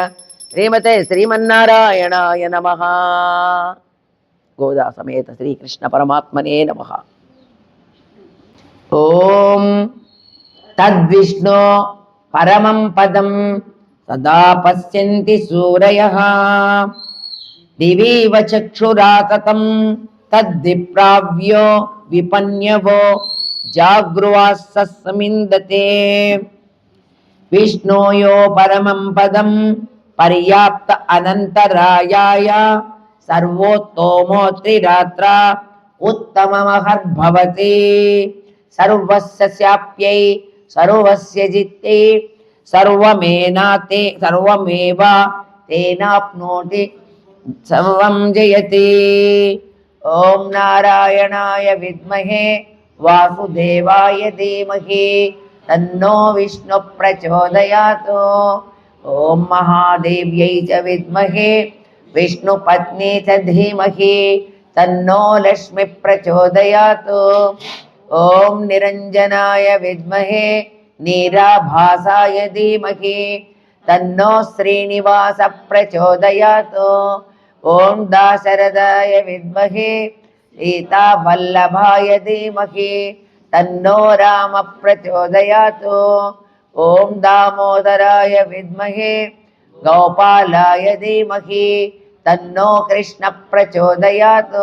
శ్రీమతే శ్రీమన్నారాయణాయ నమః గోదా సమేత శ్రీకృష్ణ పరమాత్మనే నమః ఓం తద్విష్ణో పరమం పదం సదా పశ్యంతి సూరయః దివీవ చక్షురాతతం తద్విప్రావ్యో విపన్యవో జాగృవాస్సమిందతే విష్ణోయో పరమం పదం పర్యాప్త అనంతరాయాయ సర్వోత్తమోత్రిరాత్ర ఉత్తమమహర్భవతి సర్వస్య శాప్యై సర్వస్య జిత్తే సర్వమేనాతే సర్వమేవ తేనాప్నోతి సర్వం జయతి ఓం నారాయణాయ విద్మహే వాసుదేవాయ ధీమహి తన్నో విష్ణు ప్రచోదయాత్ ఓం మహాదేవ్యై చ విద్మహే విష్ణుపత్ని చ ధీమహి తన్నో లక్ష్మి ప్రచోదయాత్ ఓం నిరంజనాయ విద్మహే నీరాభాసాయ ధీమహి తన్నో శ్రీనివాస ప్రచోదయాత్ ఓం దాశరథాయ విద్మహే సీతావల్లభాయ ధీమహి తన్నో రామ ప్రచోదయాత్ ఓం దామోదరాయ విద్మహే గోపాలాయ ధీమహి తన్నో కృష్ణ ప్రచోదయాత్.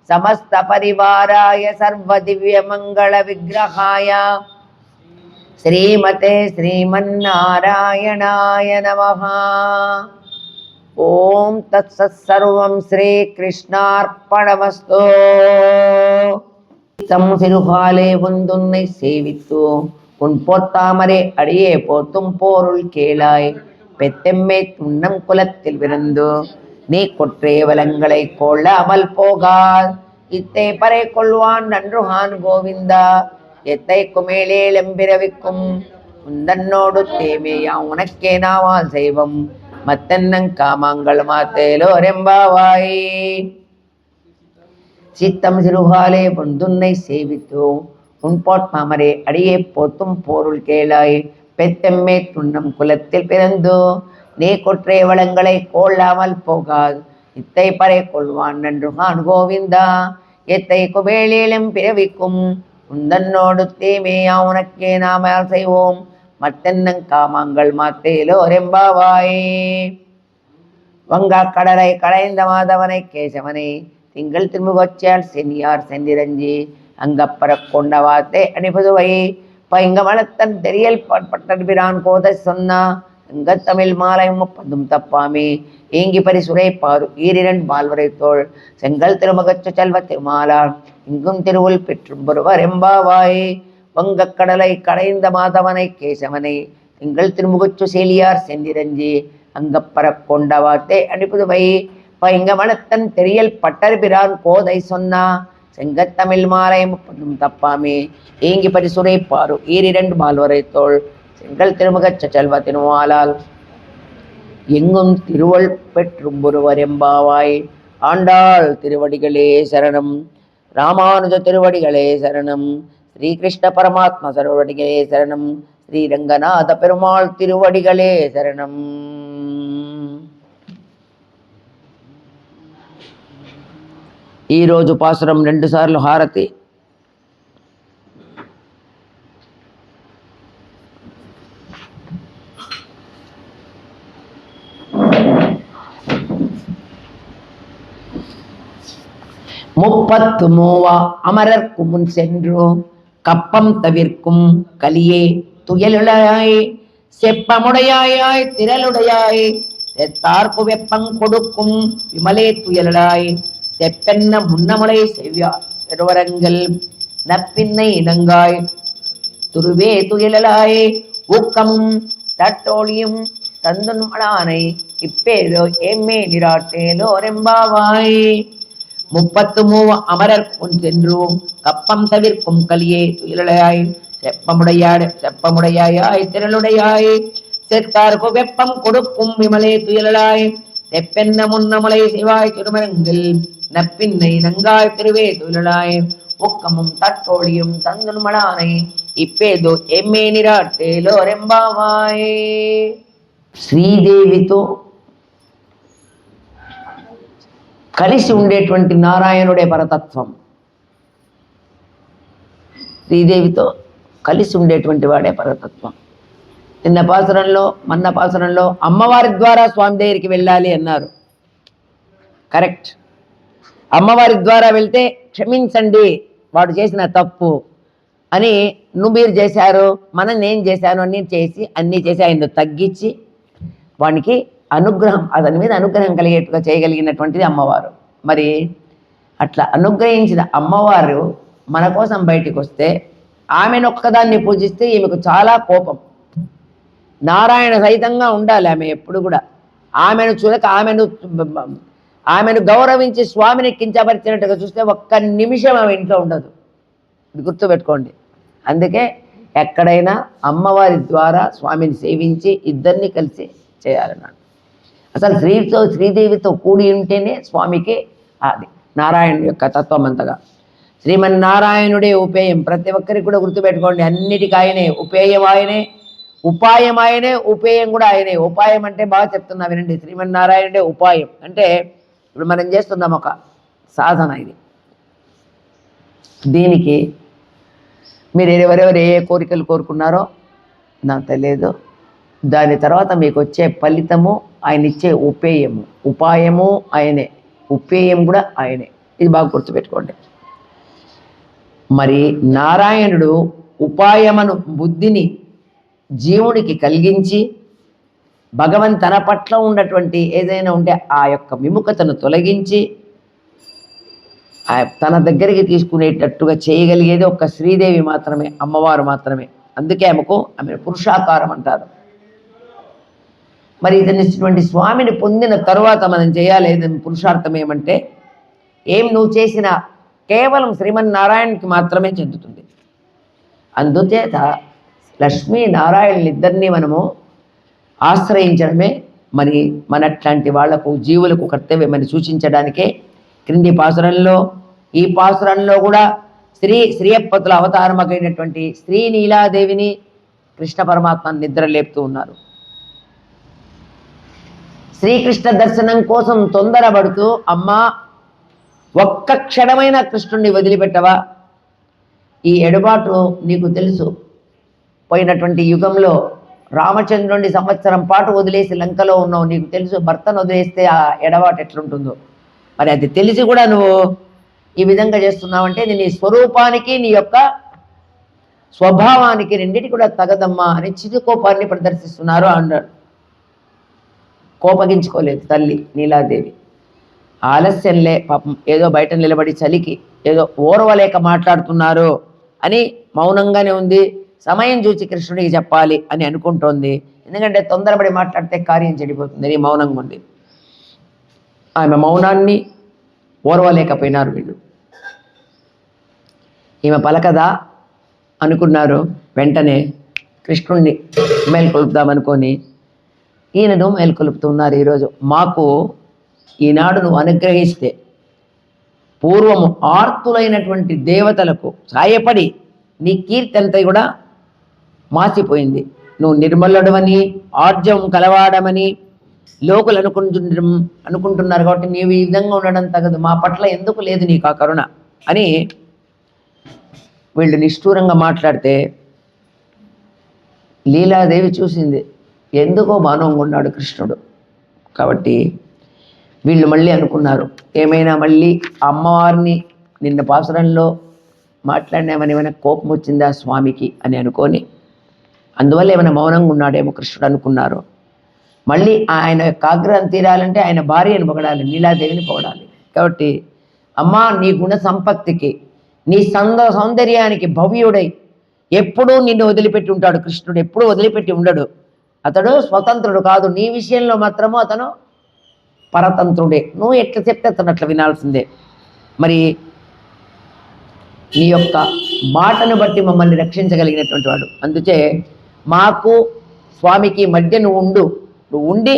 సమస్త పరివారాయ సర్వ దివ్య మంగళ విగ్రహాయ శ్రీమతే శ్రీమన్నారాయణాయ నమః. ఓం తత్సత్సర్వం శ్రీకృష్ణార్పణమస్తు. திருகாலே உந்துன்னை சேவித்து உன் பொற்தாமரை அடியே போத்தும் போருள் கேளாய். பெத்தெம்மை துண்ணம் குலத்தில் விருந்து நீ கொற்றே வளங்களை கொள்ளாமல் போகால். இத்தை பறை கொள்வான் நன்றுகான் கோவிந்தா. எத்தை குமேலேலம்பிரவிக்கும் உந்தன்னோடு தேவையா உனக்கே நாவால் செய்வம். மத்தன்னங் காமாங்கள் மாத்தேலோ ரெம்பாவாய். சித்தம் சிறுகாலே பொந்துன்னை சேவித்தோ உன் பொற்பாமரை அடியே போத்தும் போருள் கேளாய். பெத்தெம்மை துண்ணம் குலத்தில் பிறந்தோ நீ கொற்றே வளங்களை கொள்ளாமல் போகாது. இத்தை பறை கொள்வான் நன்றுகான் கோவிந்தா. எத்தை குபேலேலும் பிறவிக்கும் உந்தன்னோடு தீமையா உனக்கே நாமால் செய்வோம். மத்தென்னங் காமாங்கள் மாத்தேலோ ரெம்பாவாய். வங்கா கடலை களைந்த மாதவனை கேசவனை திங்கள் திருமுகச்சால் சென்னியார் சென்றிரஞ்சி அங்கப்பற கொண்ட வார்த்தை அணிபதுவை. பைங்க வளத்தன் தெரியல் பட்டபிரான் கோதை சொன்னா எங்க தமிழ் மாலை முப்பதும் தப்பாமே. ஏங்கி பரிசுரை பாரு ஈரிரண்டு மால்வரை தோள் செங்கல் திருமுகச்ச செல்வ திருமாலார் இங்கும் திருவுள் பெற்றும் ஒருவர் எம்பாவாய். வங்கக் கடலை கடைந்த மாதவனை கேசவனை திங்கள் திருமுகச்சு சேலியார் சென்றிரஞ்சி அங்கப்பற கொண்ட வார்த்தை அணிபுதுவை. பைங்க வளத்தன் தெரியல் பட்டபிரான் கோதை சொன்னா செங்கத்தமிழ் மாலை முப்பதும் தப்பாமே. ஏங்கி பரிசுரை பாரு ஈரிரண்டு மால்வரை தோள் செங்கல் திருமுகச்ச செல்வ திருமாலால் எங்கும் திருவள் பெற்றும் ஒருவர் எம்பாவாய். ஆண்டாள் திருவடிகளே சரணம். ராமானுஜ திருவடிகளே சரணம். ஸ்ரீகிருஷ்ண பரமாத்மா திருவடிகளே சரணம். ஸ்ரீரங்கநாத பெருமாள் திருவடிகளே சரணம். ఈరోజు పాసురం 2 సార్లు హారతి. முப்பத்து மூவா அமரர்க்கு முன் சென்று கப்பம் தவிர்க்கும் கலியே துயலுடையாய். செப்பமுடையாய் திரளுடையாய் செத்தார்க்கு வெப்பங் கொடுக்கும் விமலே துயலுடாய். செப்பென்ன முன்னமுலை செவ்வாய் திருவரங்கள் நப்பின்னை இனங்காய் துருவே துயலாய். ஊக்கமும் தட்டோழியும் தந்துன்மளானை இப்பேதோ எம்மே நிராட்டேலோ ரெம்பாவாய். 33 அமரர் முன் சென்று கப்பம் தவிர்க்கும் கலியே துயலாய். செப்பமுடையாய் திரளுடையாய் செத்தார்க்கு வெப்பம் கொடுக்கும் விமலே துயலாய். செப்பென்ன முன்னமுலை சிவாய் திருமரங்கில் நப்பின்னை நங்காய் திருவே துயலாய். ஒக்கமும் தட்டோழியும் தந்துன்மளானை இப்பేదో ఎమ్మే నిరాటేలో రెంబావాయ్. శ్రీదేవితో కలిసి ఉండేటువంటి నారాయణుడే పరతత్వం. శ్రీదేవితో కలిసి ఉండేటువంటి వాడే పరతత్వం. నిన్న పాసురంలో మొన్న పాసురంలో అమ్మవారి ద్వారా స్వామి దగ్గరికి వెళ్ళాలి అన్నారు. కరెక్ట్. అమ్మవారి ద్వారా వెళ్తే క్షమించండి వాడు చేసిన తప్పు అని మీరు చేశారు నేను చేశాను అన్నీ చేసి ఆయన తగ్గించి వానికి అనుగ్రహం అతని మీద అనుగ్రహం కలిగేట్టుగా చేయగలిగినటువంటిది అమ్మవారు. మరి అట్లా అనుగ్రహించిన అమ్మవారు మన కోసం బయటికి వస్తే ఆమెను ఒక్కదాన్ని పూజిస్తే ఈమెకు చాలా కోపం. నారాయణ సహితంగా ఉండాలి ఆమె ఎప్పుడు కూడా. ఆమెను చూడక ఆమెను గౌరవించి స్వామిని కించపరిచినట్టుగా చూస్తే ఒక్క నిమిషం ఆమె ఇంట్లో ఉండదు. ఇది గుర్తుపెట్టుకోండి. అందుకే ఎక్కడైనా అమ్మవారి ద్వారా స్వామిని సేవించి ఇద్దరిని కలిసి చేయాలన్నాడు. అసలు శ్రీదేవితో కూడి ఉంటేనే స్వామికి అది నారాయణ యొక్క తత్వం అంతగా. శ్రీమన్నారాయణుడే ఉపేయం. ప్రతి ఒక్కరికి కూడా గుర్తుపెట్టుకోండి. అన్నిటికీ ఆయనే ఉపేయం, ఆయనే ఉపాయం, ఆయనే ఉపేయం కూడా ఆయనే. ఉపాయం అంటే బాగా చెప్తున్నా వినండి. శ్రీమన్నారాయణుడే ఉపాయం అంటే ఇప్పుడు మనం చేస్తున్నాం ఒక సాధన. ఇది దీనికి మీరు ఎవరెవరు ఏ కోరికలు కోరుకున్నారో నాకు తెలియదు. దాని తర్వాత మీకు వచ్చే ఫలితము ఆయన ఇచ్చే ఉపాయము ఆయనే, ఉపేయం కూడా ఆయనే. ఇది బాగా గుర్తుపెట్టుకోండి. మరి నారాయణుడు ఉపాయమను బుద్ధిని జీవుడికి కలిగించి తన పట్ల ఉన్నటువంటి ఏదైనా ఉంటే ఆ యొక్క విముఖతను తొలగించి తన దగ్గరికి తీసుకునేటట్టుగా చేయగలిగేది ఒక్క శ్రీదేవి మాత్రమే, అమ్మవారు మాత్రమే. అందుకే ఆమె పురుషాకారం అంటారు. మరి ఇతనిచ్చినటువంటి స్వామిని పొందిన తరువాత మనం చేయాలి పురుషార్థం ఏమంటే, నువ్వు చేసిన కేవలం శ్రీమన్నారాయణకి మాత్రమే చెందుతుంది. అందుచేత లక్ష్మీ నారాయణులిద్దరినీ మనము ఆశ్రయించడమే మరి మనట్లాంటి వాళ్లకు జీవులకు కర్తవ్యమని సూచించడానికే క్రింది పాసురంలో, ఈ పాసురంలో కూడా శ్రీయప్పతుల అవతారమకైనటువంటి శ్రీనీలాదేవిని కృష్ణ పరమాత్మ నిద్ర లేపుతూ ఉన్నారు. శ్రీకృష్ణ దర్శనం కోసం తొందరపడుతూ, అమ్మా ఒక్క క్షణమైన కృష్ణుణ్ణి వదిలిపెట్టవా? ఈ ఎడబాటు నీకు తెలుసు. పోయినటువంటి యుగంలో రామచంద్రుడిని సంవత్సరం పాటు వదిలేసి లంకలో ఉన్నావు, నీకు తెలుసు. భర్తను వదిలేస్తే ఆ ఎడబాటు ఎట్లుంటుందో. మరి అది తెలిసి కూడా నువ్వు ఈ విధంగా చేస్తున్నావంటే నీ స్వరూపానికి నీ యొక్క స్వభావానికి రెండింటికి కూడా తగదమ్మా అని చిరుకోపాన్ని ప్రదర్శిస్తున్నారు అన్నాడు. కోపగించుకోలేదు తల్లి నీలాదేవి. ఆలస్యంలే, పాపం ఏదో బయట నిలబడి చలికి ఏదో ఓర్వలేక మాట్లాడుతున్నారు అని మౌనంగానే ఉంది. సమయం చూచి కృష్ణుడికి చెప్పాలి అని అనుకుంటోంది. ఎందుకంటే తొందరపడి మాట్లాడితే కార్యం చెడిపోతుంది అని మౌనంగా ఉంది. ఆమె మౌనాన్ని ఓర్వలేకపోయినారు వీళ్ళు. ఈమె పలకదా అనుకున్నారు. వెంటనే కృష్ణుణ్ణి మేల్కొల్పుదామనుకొని ఈయనను మేల్కొలుపుతున్నారు. ఈరోజు మాకు ఈనాడు నువ్వు అనుగ్రహిస్తే పూర్వము ఆర్తులైనటువంటి దేవతలకు సాయపడి నీ కీర్తి అంతా కూడా మాసిపోయింది. నువ్వు నిర్మలుడవని, ఆర్జవం కలవాడమని లోకులు అనుకుంటున్నారు కాబట్టి నీవు ఈ విధంగా ఉండడం తగదు, మా పట్ల ఎందుకు లేదు నీకు ఆ కరుణ అని వీళ్ళు నిష్ఠూరంగా మాట్లాడితే లీలాదేవి చూసింది. ఎందుకో మౌనంగా ఉన్నాడు కృష్ణుడు. కాబట్టి వీళ్ళు మళ్ళీ అనుకున్నారు, ఏమైనా మళ్ళీ అమ్మవారిని నిన్న పాసురంలో మాట్లాడినామని ఏమైనా కోపం వచ్చిందా స్వామికి అని అనుకొని అందువల్ల ఏమైనా మౌనంగా ఉన్నాడేమో కృష్ణుడు అనుకున్నారు. మళ్ళీ ఆయన యొక్క ఆగ్రహం తీరాలంటే ఆయన భార్యను పొగడాలి, నీలాదేవిని పొగడాలి. కాబట్టి అమ్మా నీ గుణ సంపత్తికి, నీ సౌందర్యానికి భవ్యుడై ఎప్పుడూ నిన్ను వదిలిపెట్టి ఉంటాడు కృష్ణుడు. ఎప్పుడూ వదిలిపెట్టి ఉండడు. అతడు స్వతంత్రుడు కాదు. నీ విషయంలో మాత్రము అతను పరతంత్రుడే. నువ్వు ఎట్లా చెప్తే అతను అట్లా వినాల్సిందే. మరి నీ యొక్క మాటను బట్టి మమ్మల్ని రక్షించగలిగినటువంటి వాడు. అందుచే మాకు స్వామికి మధ్య నువ్వు ఉండి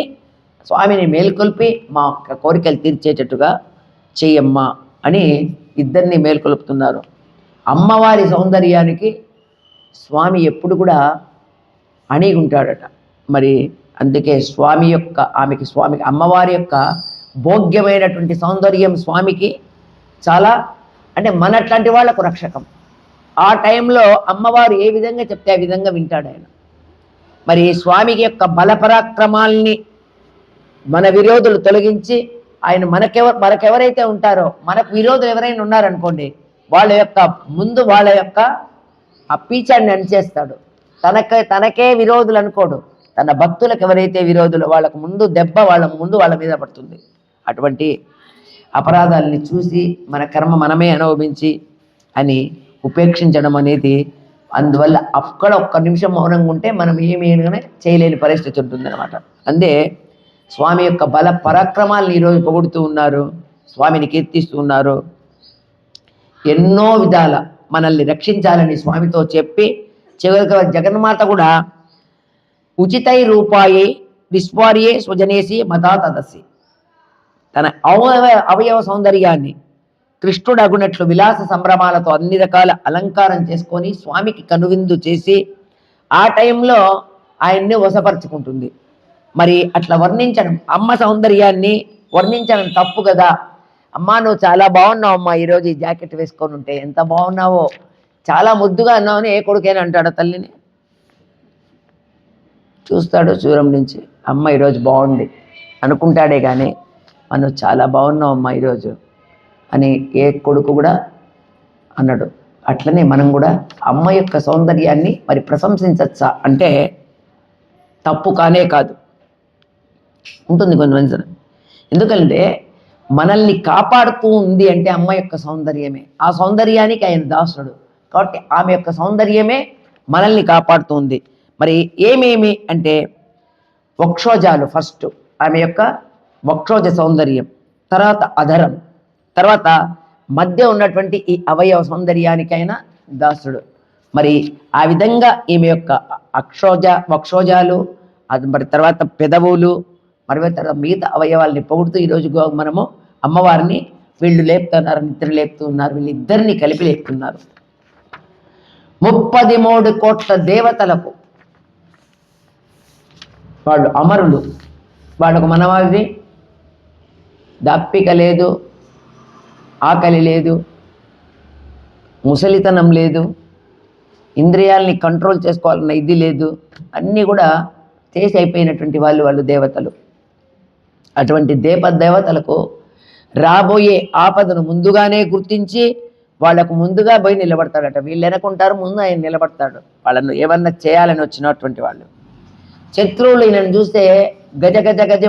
స్వామిని మేల్కొల్పి మా కోరికలు తీర్చేటట్టుగా చెయ్యమ్మా అని ఇద్దరిని మేల్కొల్పుతున్నారు. అమ్మవారి సౌందర్యానికి స్వామి ఎప్పుడు కూడా అణిగి ఉంటాడట. మరి అందుకే స్వామికి అమ్మవారి యొక్క భోగ్యమైనటువంటి సౌందర్యం స్వామికి చాలా, అంటే మనట్లాంటి వాళ్లకు రక్షకం. ఆ టైంలో అమ్మవారు ఏ విధంగా చెప్తే ఆ విధంగా వింటాడు ఆయన. మరి స్వామికి యొక్క బలపరాక్రమాల్ని మన విరోధులు తొలగించి ఆయన మనకెవరైతే ఉంటారో, మనకు విరోధులు ఎవరైనా ఉన్నారనుకోండి, వాళ్ళ యొక్క ఆ పీచాన్ని అణిచేస్తాడు. తనకే విరోధులు అనుకోడు. తన భక్తులకు ఎవరైతే విరోధులు వాళ్ళకు ముందు దెబ్బ వాళ్ళ మీద పడుతుంది. అటువంటి అపరాధాలని చూసి మన కర్మ మనమే అనుభవించి అని ఉపేక్షించడం అనేది, అందువల్ల అక్కడ ఒక్క నిమిషం మౌనంగా ఉంటే మనం ఏమీగానే చేయలేని పరిస్థితి ఉంటుందన్నమాట. అందే స్వామి యొక్క బల పరాక్రమాలను ఈరోజు పొగుడుతూ ఉన్నారు, స్వామిని కీర్తిస్తూ ఉన్నారు. ఎన్నో విధాల మనల్ని రక్షించాలని స్వామితో చెప్పి చివరికి జగన్మాత కూడా ఉచితై రూపాయే విశ్వార్యే స్వజనేసి మతా తదసి, తన అవయవ సౌందర్యాన్ని కృష్ణుడు అగునట్లు విలాస సంభ్రమాలతో అన్ని రకాల అలంకారం చేసుకొని స్వామికి కనువిందు చేసి ఆ టైంలో ఆయన్ని వశపరుచుకుంటుంది. మరి అట్లా వర్ణించడం, అమ్మ సౌందర్యాన్ని వర్ణించడం తప్పు కదా. అమ్మా నువ్వు చాలా బాగున్నావు అమ్మా, ఈరోజు ఈ జాకెట్ వేసుకొని ఉంటే ఎంత బాగున్నావో, చాలా ముద్దుగా అన్నావు అని ఏ కొడుకైనా అంటాడు తల్లిని? చూస్తాడు దూరం నుంచి, అమ్మ ఈరోజు బాగుంది అనుకుంటాడే కానీ మనం చాలా బాగున్నావు అమ్మ ఈరోజు అని ఏ కొడుకు కూడా అన్నాడు. అట్లనే మనం కూడా అమ్మ యొక్క సౌందర్యాన్ని మరి ప్రశంసించచ్చా అంటే తప్పు కానే కాదు, ఉంటుంది కొంతమంది. ఎందుకంటే మనల్ని కాపాడుతూ ఉంది అంటే అమ్మ యొక్క సౌందర్యమే. ఆ సౌందర్యానికి ఆయన దాసుడు కాబట్టి ఆమె యొక్క సౌందర్యమే మనల్ని కాపాడుతూ ఉంది. మరి ఏమేమి అంటే వక్షోజాలు, ఫస్ట్ ఆమె యొక్క వక్షోజ సౌందర్యం, తర్వాత అధరం, తర్వాత మధ్య ఉన్నటువంటి ఈ అవయవ సౌందర్యానికైనా దాసుడు. మరి ఆ విధంగా ఈమె యొక్క వక్షోజాలు, అది మరి తర్వాత పెదవులు, మరి తర్వాత మిగతా అవయవాల్ని పొగుడుతూ ఈరోజు మనము అమ్మవారిని వీళ్ళు లేపుతున్నారు, నిద్ర లేపుతూ ఉన్నారు, వీళ్ళిద్దరిని కలిపి లేపుతున్నారు. 33 కోట్ల దేవతలకు వాళ్ళు అమరులు. వాళ్ళకు మనవాది దప్పిక లేదు, ఆకలి లేదు, ముసలితనం లేదు, ఇంద్రియాల్ని కంట్రోల్ చేసుకోవాలన్న ఇది లేదు, అన్నీ కూడా చేసి అయిపోయినటువంటి వాళ్ళు దేవతలు. అటువంటి దేవతలకు రాబోయే ఆపదను ముందుగానే గుర్తించి వాళ్ళకు ముందుగా పోయి నిలబడతాడట. వీళ్ళు వెనకుంటారు, ముందు ఆయన నిలబడతాడు. వాళ్ళను ఏమన్నా చేయాలని వచ్చినటువంటి వాళ్ళు శత్రువులు ఈయనను చూస్తే గజ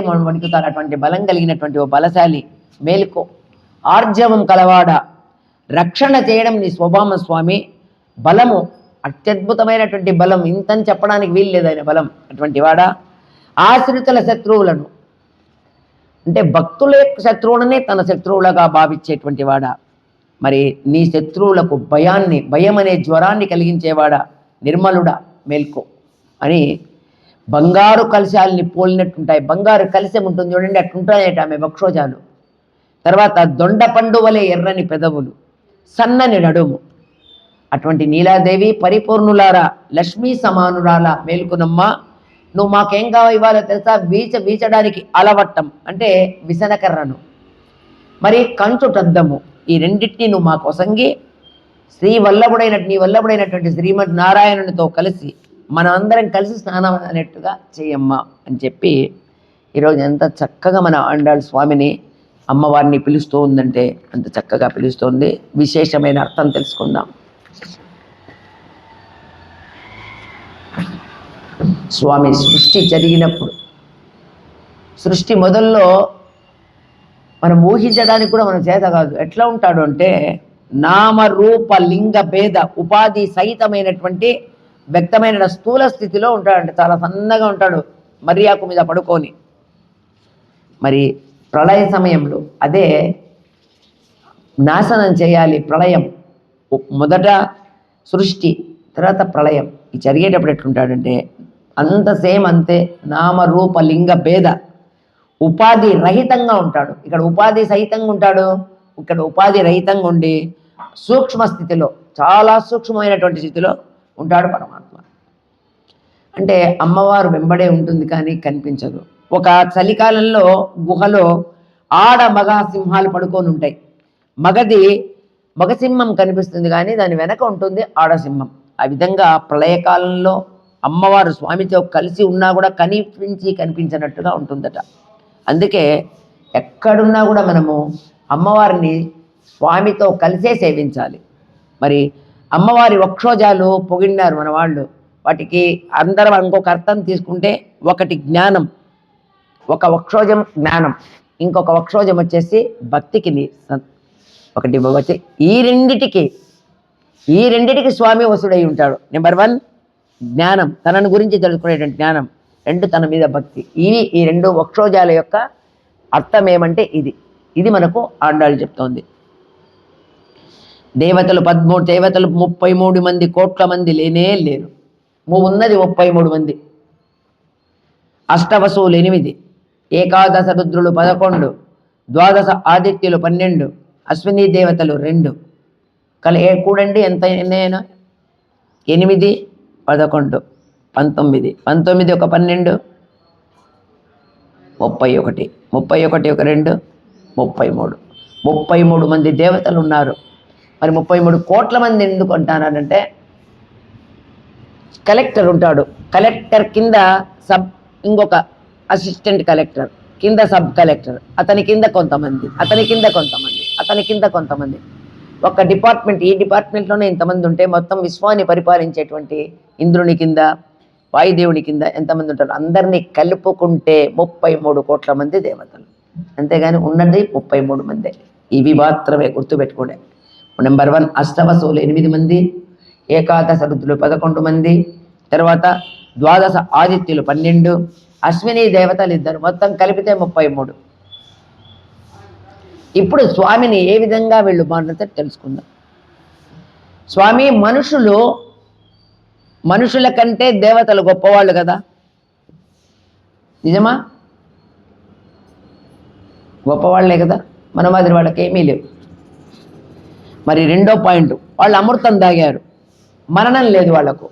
మనం వణుకుతారు. అటువంటి బలం కలిగినటువంటి ఓ బలశాలి, మేలుకో, ఆర్జవం కలవాడ, రక్షణ చేయడం నీ స్వభావం స్వామి. బలము అత్యద్భుతమైనటువంటి బలం, ఇంతని చెప్పడానికి వీలు లేదు ఆయన బలం. అటువంటి వాడ ఆశ్రితుల శత్రువులను, అంటే భక్తుల యొక్క శత్రువులనే తన శత్రువులుగా భావించేటువంటి వాడ. మరి నీ శత్రువులకు భయం అనే జ్వరాన్ని కలిగించేవాడా, నిర్మలుడా, మేల్కో అని బంగారు కలశాలని పోలినట్టుంటాయి. బంగారు కలశం ఉంటుంది చూడండి, అట్లుంటాయట ఆమె వక్షోజాలు. తర్వాత దొండపండు వలె ఎర్రని పెదవులు, సన్నని నడుము. అటువంటి నీలాదేవి పరిపూర్ణులారా, లక్ష్మీ సమానురాల మేలుకునమ్మ. నువ్వు మాకేం కావాలి ఇవాళ తెలుసా? వీచడానికి అలవట్టం అంటే విసనకర్రను, మరి కంచుటద్దము, ఈ రెండింటినీ నువ్వు మాకు వసంగి నీ వల్లభుడైనటువంటి శ్రీమద్ నారాయణునితో కలిసి మనం అందరం కలిసి స్నానం అనేట్టుగా చేయమ్మా అని చెప్పి ఈరోజు ఎంత చక్కగా మన ఆండాళ్ స్వామిని అమ్మవారిని పిలుస్తూ ఉందంటే అంత చక్కగా పిలుస్తుంది. విశేషమైన అర్థం తెలుసుకుందాం. స్వామి సృష్టి జరిగినప్పుడు, సృష్టి మొదల్లో మనం ఊహించడానికి కూడా మన చేత కాదు. ఎట్లా ఉంటాడు అంటే నామరూప లింగ భేద ఉపాధి సహితమైనటువంటి వ్యక్తమైన స్థూల స్థితిలో ఉంటాడంటే చాలా సన్నగా ఉంటాడు, మర్యాకు మీద పడుకొని. మరి ప్రళయ సమయంలో అదే నాశనం చేయాలి. ప్రళయం మొదట సృష్టి, తర్వాత ప్రళయం. ఇది జరిగేటప్పుడు ఎట్లుంటాడంటే అంత సేమ్ అంతే, నామరూప లింగ భేద ఉపాధి రహితంగా ఉంటాడు. ఇక్కడ ఉపాధి సహితంగా ఉంటాడు, ఇక్కడ ఉపాధి రహితంగా ఉండి సూక్ష్మ స్థితిలో, చాలా సూక్ష్మమైనటువంటి స్థితిలో ఉంటాడు పరమాత్మ. అంటే అమ్మవారు వెంబడే ఉంటుంది కానీ కనిపించదు. ఒక చలికాలంలో గుహలో ఆడ మగ సింహాలు పడుకొని ఉంటాయి. మగసింహం కనిపిస్తుంది కానీ దాని వెనక ఉంటుంది ఆడసింహం. ఆ విధంగా ప్రళయకాలంలో అమ్మవారు స్వామితో కలిసి ఉన్నా కూడా కనిపించినట్టుగా ఉంటుందట. అందుకే ఎక్కడున్నా కూడా మనము అమ్మవారిని స్వామితో కలిసే సేవించాలి. మరి అమ్మవారి వక్షోజాలు పొగిడినారు మన వాళ్ళు. వాటికి అందరం ఇంకొక అర్థం తీసుకుంటే, ఒకటి జ్ఞానం, ఒక వక్షోజం జ్ఞానం, ఇంకొక వక్షోజం వచ్చేసి భక్తికి ఒకటి వచ్చి ఈ రెండిటికి స్వామి వసుడై ఉంటాడు. నెంబర్ 1 జ్ఞానం, తనను గురించి తెలుసుకునేటువంటి జ్ఞానం. 2 తన మీద భక్తి. ఈ 2 వక్షోజాల యొక్క అర్థం ఏమంటే ఇది మనకు ఆండాళ్ళు చెప్తోంది. దేవతలు 33 మంది కోట్ల మంది లేనే లేరు. ఉన్నది 33 మంది. అష్టవసువులు 8, ఏకాదశ రుద్రులు 11, ద్వాదశ ఆదిత్యులు 12, అశ్విని దేవతలు 2. కూడండి ఎంత ఎన్నైనా 8, 11, 19, 19 ఒక 12, 31, 31 ఒక 2, 33. 33 మంది దేవతలు ఉన్నారు. మరి 33 కోట్ల మంది ఎందుకు అంటారంటే కలెక్టర్ ఉంటాడు, కలెక్టర్ కింద ఇంకొక అసిస్టెంట్ కలెక్టర్, కింద సబ్ కలెక్టర్, అతని కింద కొంతమంది, అతని కింద కొంతమంది, అతని కింద కొంతమంది. ఒక డిపార్ట్మెంట్, ఈ డిపార్ట్మెంట్లోనే ఇంతమంది ఉంటే మొత్తం విశ్వాన్ని పరిపాలించేటువంటి ఇంద్రుని కింద, వాయుదేవుని కింద ఎంతమంది ఉంటారు? అందరినీ కలుపుకుంటే 33 కోట్ల మంది దేవతలు. అంతేగాని ఉన్నది 33 మంది. ఇవి మాత్రమే గుర్తుపెట్టుకోండి. నెంబర్ 1 అష్టవసువులు 8 మంది, ఏకాదశ రుద్రులు 11 మంది, తర్వాత ద్వాదశ ఆదిత్యులు 12, అశ్విని దేవతలు 2, మొత్తం కలిపితే 33. ఇప్పుడు స్వామిని ఏ విధంగా వీళ్ళు మాట్లాడితే తెలుసుకుందాం. స్వామి, మనుషుల కంటే దేవతలు గొప్పవాళ్ళు కదా, నిజమా? గొప్పవాళ్లే కదా, మన మాదిరి వాళ్ళకి ఏమీ లేవు. మరి రెండో పాయింట్, వాళ్ళు అమృతం తాగారు, మరణం లేదు వాళ్లకు.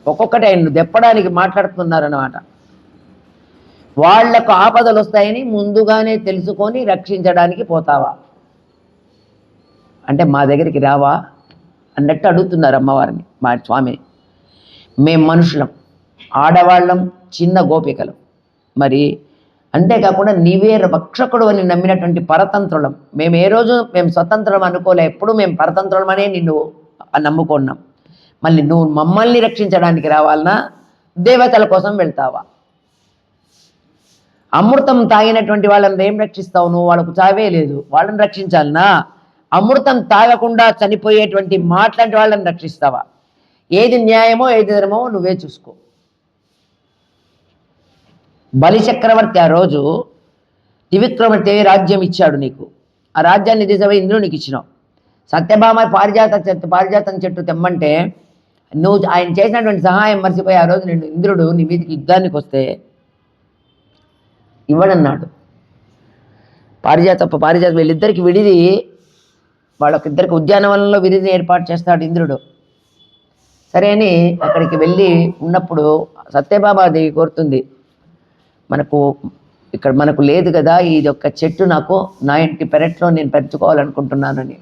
ఒక్కొక్కటి ఆయన దెప్పడానికి మాట్లాడుతున్నారన్నమాట. వాళ్లకు ఆపదలు వస్తాయని ముందుగానే తెలుసుకొని రక్షించడానికి పోతావా అంటే మా దగ్గరికి రావా అన్నట్టు అడుగుతున్నారు అమ్మవారిని, మా స్వామిని. మేం మనుషులం, ఆడవాళ్ళం, చిన్న గోపికలు. మరి అంతేకాకుండా నీవే రక్షకుడు అని నమ్మినటువంటి పరతంత్రులం. మేము ఏ రోజు మేము స్వతంత్రం అనుకోలే, ఎప్పుడు మేము పరతంత్రులం అనే నిన్ను నమ్ముకున్నాం. మళ్ళీ నువ్వు మమ్మల్ని రక్షించడానికి రావాలన్నా దేవతల కోసం వెళ్తావా? అమృతం తాగినటువంటి వాళ్ళని ఏం రక్షిస్తావు నువ్వు? వాళ్ళకు చావే లేదు, వాళ్ళని రక్షించాలనా? అమృతం తాగకుండా చనిపోయేటువంటి మాట్లాంటి వాళ్ళని రక్షిస్తావా? ఏది న్యాయమో ఏది ధర్మమో నువ్వే చూసుకో. బలిచక్రవర్తి ఆ రోజు త్రివిక్రమదేవి రాజ్యం ఇచ్చాడు నీకు, ఆ రాజ్యాన్ని తీసిపోయి ఇంద్రునికి ఇచ్చినావు. సత్యభామ పారిజాతం చెట్టు తెమ్మంటే నువ్వు ఆయన చేసినటువంటి సహాయం మర్చిపోయి ఆ రోజు నేను ఇంద్రుడు నీ మీదకి యుద్ధానికి వస్తే ఇవ్వడన్నాడు. పారిజాత వీళ్ళిద్దరికి విడిది, వాళ్ళకిద్దరికి ఉద్యానవనంలో విడిది ఏర్పాటు చేస్తాడు ఇంద్రుడు. సరే అని అక్కడికి వెళ్ళి ఉన్నప్పుడు సత్యభామాదేవి కోరుతుంది, మనకు లేదు కదా ఇది ఒక్క చెట్టు, నాకు నా ఇంటి పెరట్లో నేను పెంచుకోవాలనుకుంటున్నానని.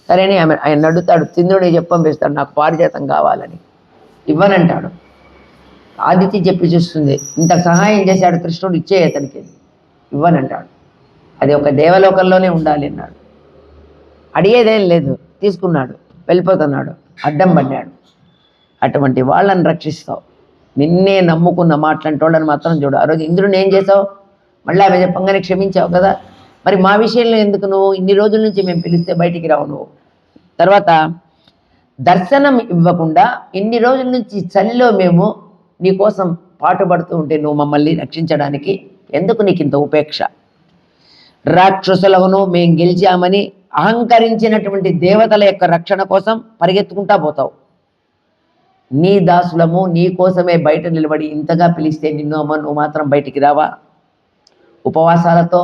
సరే అని ఆయన అడుగుతాడు, ఇంద్రుడిని చెప్పంపిస్తాడు, నాకు పారిజాతం కావాలని. ఇవ్వనంటాడు. ఆదితి చెప్పి చూస్తుంది, ఇంత సహాయం చేశాడు కృష్ణుడు, ఇచ్చే అతనికి. ఇవ్వనంటాడు. అది ఒక దేవలోకంలోనే ఉండాలి అన్నాడు. అడిగేదేం లేదు, తీసుకున్నాడు, వెళ్ళిపోతున్నాడు, అడ్డం పడ్డాడు. అటువంటి వాళ్ళని రక్షిస్తావు, నిన్నే నమ్ముకున్న మాట్లాంటి వాళ్ళని మాత్రం చూడు. ఆ రోజు ఇంద్రుని ఏం చేసావు? మళ్ళీ ఆమె చెప్పంగానే క్షమించావు కదా. మరి మా విషయంలో ఎందుకు నువ్వు ఇన్ని రోజుల నుంచి మేము పిలిస్తే బయటికి రావు నువ్వు? తర్వాత దర్శనం ఇవ్వకుండా ఇన్ని రోజుల నుంచి చలిలో మేము నీకోసం పాటుపడుతూ ఉంటే నువ్వు మమ్మల్ని రక్షించడానికి ఎందుకు నీకు ఇంత ఉపేక్ష? రాక్షసులను మేము గెలిచామని అహంకరించినటువంటి దేవతల యొక్క రక్షణ కోసం పరిగెత్తుకుంటా పోతావు. నీ దాసులము నీ కోసమే బయట నిలబడి ఇంతగా పిలిస్తే నిన్ను అమ్మ నువ్వు మాత్రం బయటికి రావా? ఉపవాసాలు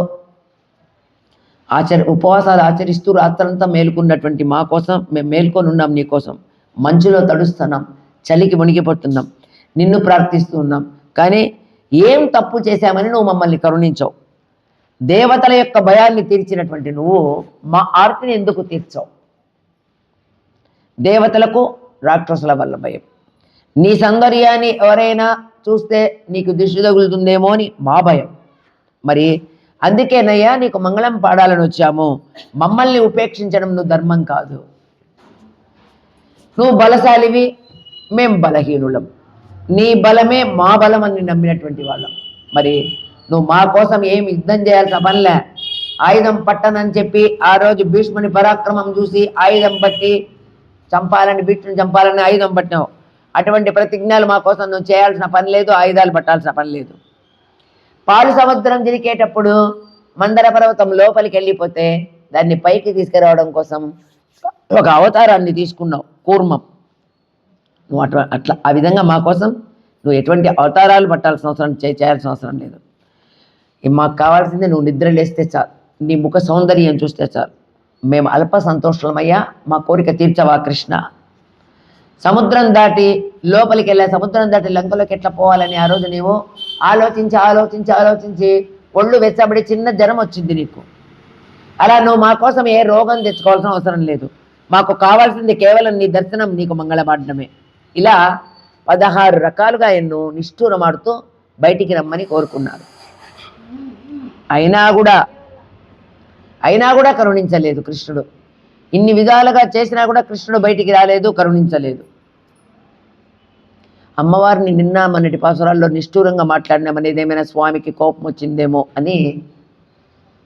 ఆచరిస్తూ రాత్రంతా మేలుకున్నటువంటి మా కోసం మేము మేల్కొని ఉన్నాం, నీ కోసం మంచులో తడుస్తున్నాం, చలికి వణికిపోతున్నాం, నిన్ను ప్రార్థిస్తూ ఉన్నాం. కానీ ఏం తప్పు చేశామని నువ్వు మమ్మల్ని కరుణించవు? దేవతల యొక్క భయాన్ని తీర్చినటువంటి నువ్వు మా ఆర్తిని ఎందుకు తీర్చావు? దేవతలకు రాక్షసుల వల్ల భయం. నీ సౌందర్యాన్ని ఎవరైనా చూస్తే నీకు దిష్టి తగులుతుందేమో అని మా భయం. మరి అందుకేనయ్యా నీకు మంగళం పాడాలని వచ్చాము. మమ్మల్ని ఉపేక్షించడం నువ్వు ధర్మం కాదు. నువ్వు బలశాలివి, మేం బలహీనులం. నీ బలమే మా బలం అని నమ్మినటువంటి వాళ్ళం. మరి నువ్వు మా కోసం ఏమి యుద్ధం చేయాల్సిన పనిలే. ఆయుధం పట్టనని చెప్పి ఆ రోజు భీష్ముని పరాక్రమం చూసి ఆయుధం పట్టి భీష్ముని చంపాలని ఆయుధం పట్టినావు. అటువంటి ప్రతిజ్ఞలు మా కోసం నువ్వు చేయాల్సిన పని లేదు, ఆయుధాలు పట్టాల్సిన పని లేదు. పాలు సముద్రం చిరికేటప్పుడు మందర పర్వతం లోపలికి వెళ్ళిపోతే దాన్ని పైకి తీసుకురావడం కోసం ఒక అవతారాన్ని తీసుకున్నావు, కూర్మం. నువ్వు అట్లా ఆ విధంగా మా కోసం నువ్వు ఎటువంటి అవతారాలు పట్టాల్సిన అవసరం చేయాల్సిన అవసరం లేదు. మాకు కావాల్సింది నువ్వు నిద్ర లేస్తే చాలు, నీ ముఖ సౌందర్యం చూస్తే చాలు, మేము అల్ప సంతోషమయ్యా, మా కోరిక తీర్చవా కృష్ణ. సముద్రం దాటి లోపలికి వెళ్ళా, సముద్రం దాటి లంకలోకి ఎట్లా పోవాలని ఆ రోజు నీవు ఆలోచించి ఒళ్ళు వెచ్చబడి చిన్న జ్వరం వచ్చింది నీకు. అలా నువ్వు మా కోసం ఏ రోగం తెచ్చుకోవాల్సిన అవసరం లేదు. మాకు కావాల్సింది కేవలం నీ దర్శనం, నీకు మంగళపాడమే. ఇలా 16 రకాలుగా ఆయన్ను నిష్ఠూరమాడుతూ బయటికి రమ్మని కోరుకున్నారు. అయినా కూడా కరుణించలేదు కృష్ణుడు. ఇన్ని విధాలుగా చేసినా కూడా కృష్ణుడు బయటికి రాలేదు, కరుణించలేదు. అమ్మవారిని నిన్న మొన్నటి పాసురాల్లో నిష్ఠూరంగా మాట్లాడినామనేది ఏమైనా స్వామికి కోపం వచ్చిందేమో అని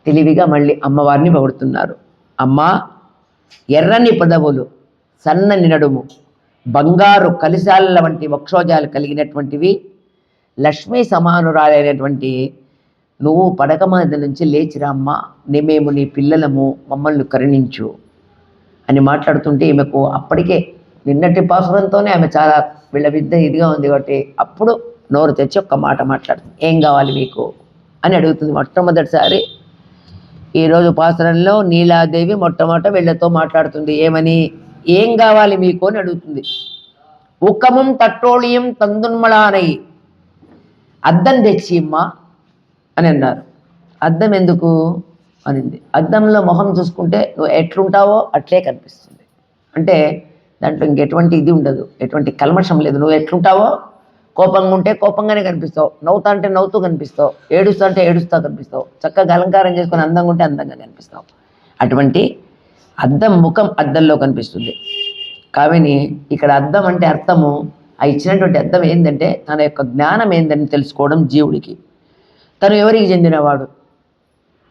తెలివిగా మళ్ళీ అమ్మవారిని పొగుడుతున్నారు. అమ్మా, ఎర్రని పదవులు, సన్నని నడుము, బంగారు కలిశాల వంటి వక్షోజాలు కలిగినటువంటివి, లక్ష్మీ సమానురాలైనటువంటి నువ్వు పడక మీద నుంచి లేచిరామ్మా, మేము నీ పిల్లలము, మమ్మల్ని కరుణించు అని మాట్లాడుతుంటే ఈమెకు అప్పటికే నిన్నటి పాసురంతోనే ఆమె చాలా వీళ్ళ విద్య ఇదిగా ఉంది కాబట్టి అప్పుడు నోరు తెచ్చి ఒక్క మాట మాట్లాడుతుంది. ఏం కావాలి మీకు అని అడుగుతుంది. మొట్టమొదటిసారి ఈరోజు పాసురంలో నీలాదేవి మొట్టమొదట వీళ్ళతో మాట్లాడుతుంది. ఏమని, ఏం కావాలి మీకు అని అడుగుతుంది. ఉక్కమం తట్టోళియం తందున్మళానై, అద్దం తెచ్చిమ్మా అని అన్నారు. అద్దం ఎందుకు అనింది. అద్దంలో మొహం చూసుకుంటే నువ్వు ఎట్లుంటావో అట్లే కనిపిస్తుంది. అంటే దాంట్లో ఇంకెటువంటి ఇది ఉండదు, ఎటువంటి కల్మషం లేదు. నువ్వు ఎట్లుంటావో, కోపంగా ఉంటే కోపంగానే కనిపిస్తావు, నవ్వుతా అంటే నవ్వుతూ కనిపిస్తావు, ఏడుస్తా అంటే ఏడుస్తా కనిపిస్తావు, చక్కగా అలంకారం చేసుకొని అందంగా ఉంటే అందంగా కనిపిస్తావు. అటువంటి అద్దం ముఖం అద్దంలో కనిపిస్తుంది. కాబట్టి ఇక్కడ అద్దం అంటే అర్థము, ఆ ఇచ్చినటువంటి అర్థం ఏంటంటే తన యొక్క జ్ఞానం ఏందని తెలుసుకోవడం జీవుడికి. తను ఎవరికి చెందినవాడు,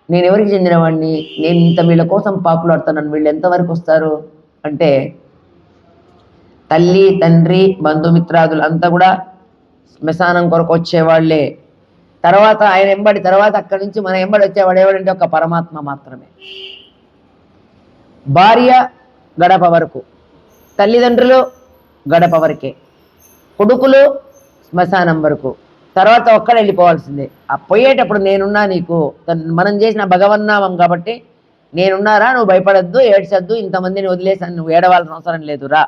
నేను ఎవరికి చెందినవాడిని, నేను ఇంత వీళ్ళ కోసం పాపులాడుతున్నాను, వీళ్ళు ఎంతవరకు వస్తారు అంటే తల్లి తండ్రి బంధుమిత్రాదులు అంతా కూడా శ్మశానం కొరకు వచ్చేవాళ్లే. తర్వాత ఆయన ఎంబడి, తర్వాత అక్కడి నుంచి మన ఎంబడి వచ్చేవాడు ఎవడంటే ఒక పరమాత్మ మాత్రమే. భార్య గడప వరకు, తల్లిదండ్రులు గడప వరకే, కొడుకులు శ్మశానం వరకు, తర్వాత ఒక్కడ వెళ్ళిపోవాల్సిందే. ఆ పోయేటప్పుడు నేనున్నా నీకు, మనం చేసిన భగవన్నామం కాబట్టి నేనున్నారా, నువ్వు భయపడద్దు, ఏడ్చద్దు, ఇంతమందిని వదిలేసాను, నువ్వు ఏడవాల్సిన అవసరం లేదు, రా,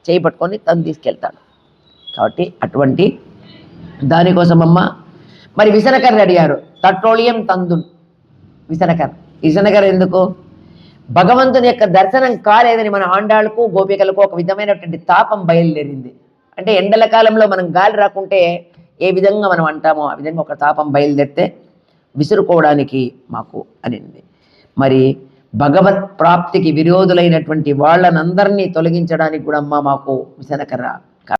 చేయి పట్టుకొని తను తీసుకెళ్తాడు. కాబట్టి అటువంటి దానికోసమమ్మ మరి విసనకర్ర అడిగారు. తట్టోళియం తందున్, విసనకర్ర ఎందుకు, భగవంతుని యొక్క దర్శనం కాలేదని మన ఆండాళ్లకు గోపికలకు ఒక విధమైనటువంటి తాపం బయలుదేరింది. అంటే ఎండల కాలంలో మనం గాలి రాకుంటే ఏ విధంగా మనం అంటామో ఆ విధంగా ఒక తాపం బయలుదేరితే విసురుకోవడానికి మాకు అనింది. మరి భగవత్ ప్రాప్తికి విరోధులైనటువంటి వాళ్ళనందరినీ తొలగించడానికి కూడా అమ్మ మాకు విసనకర్ర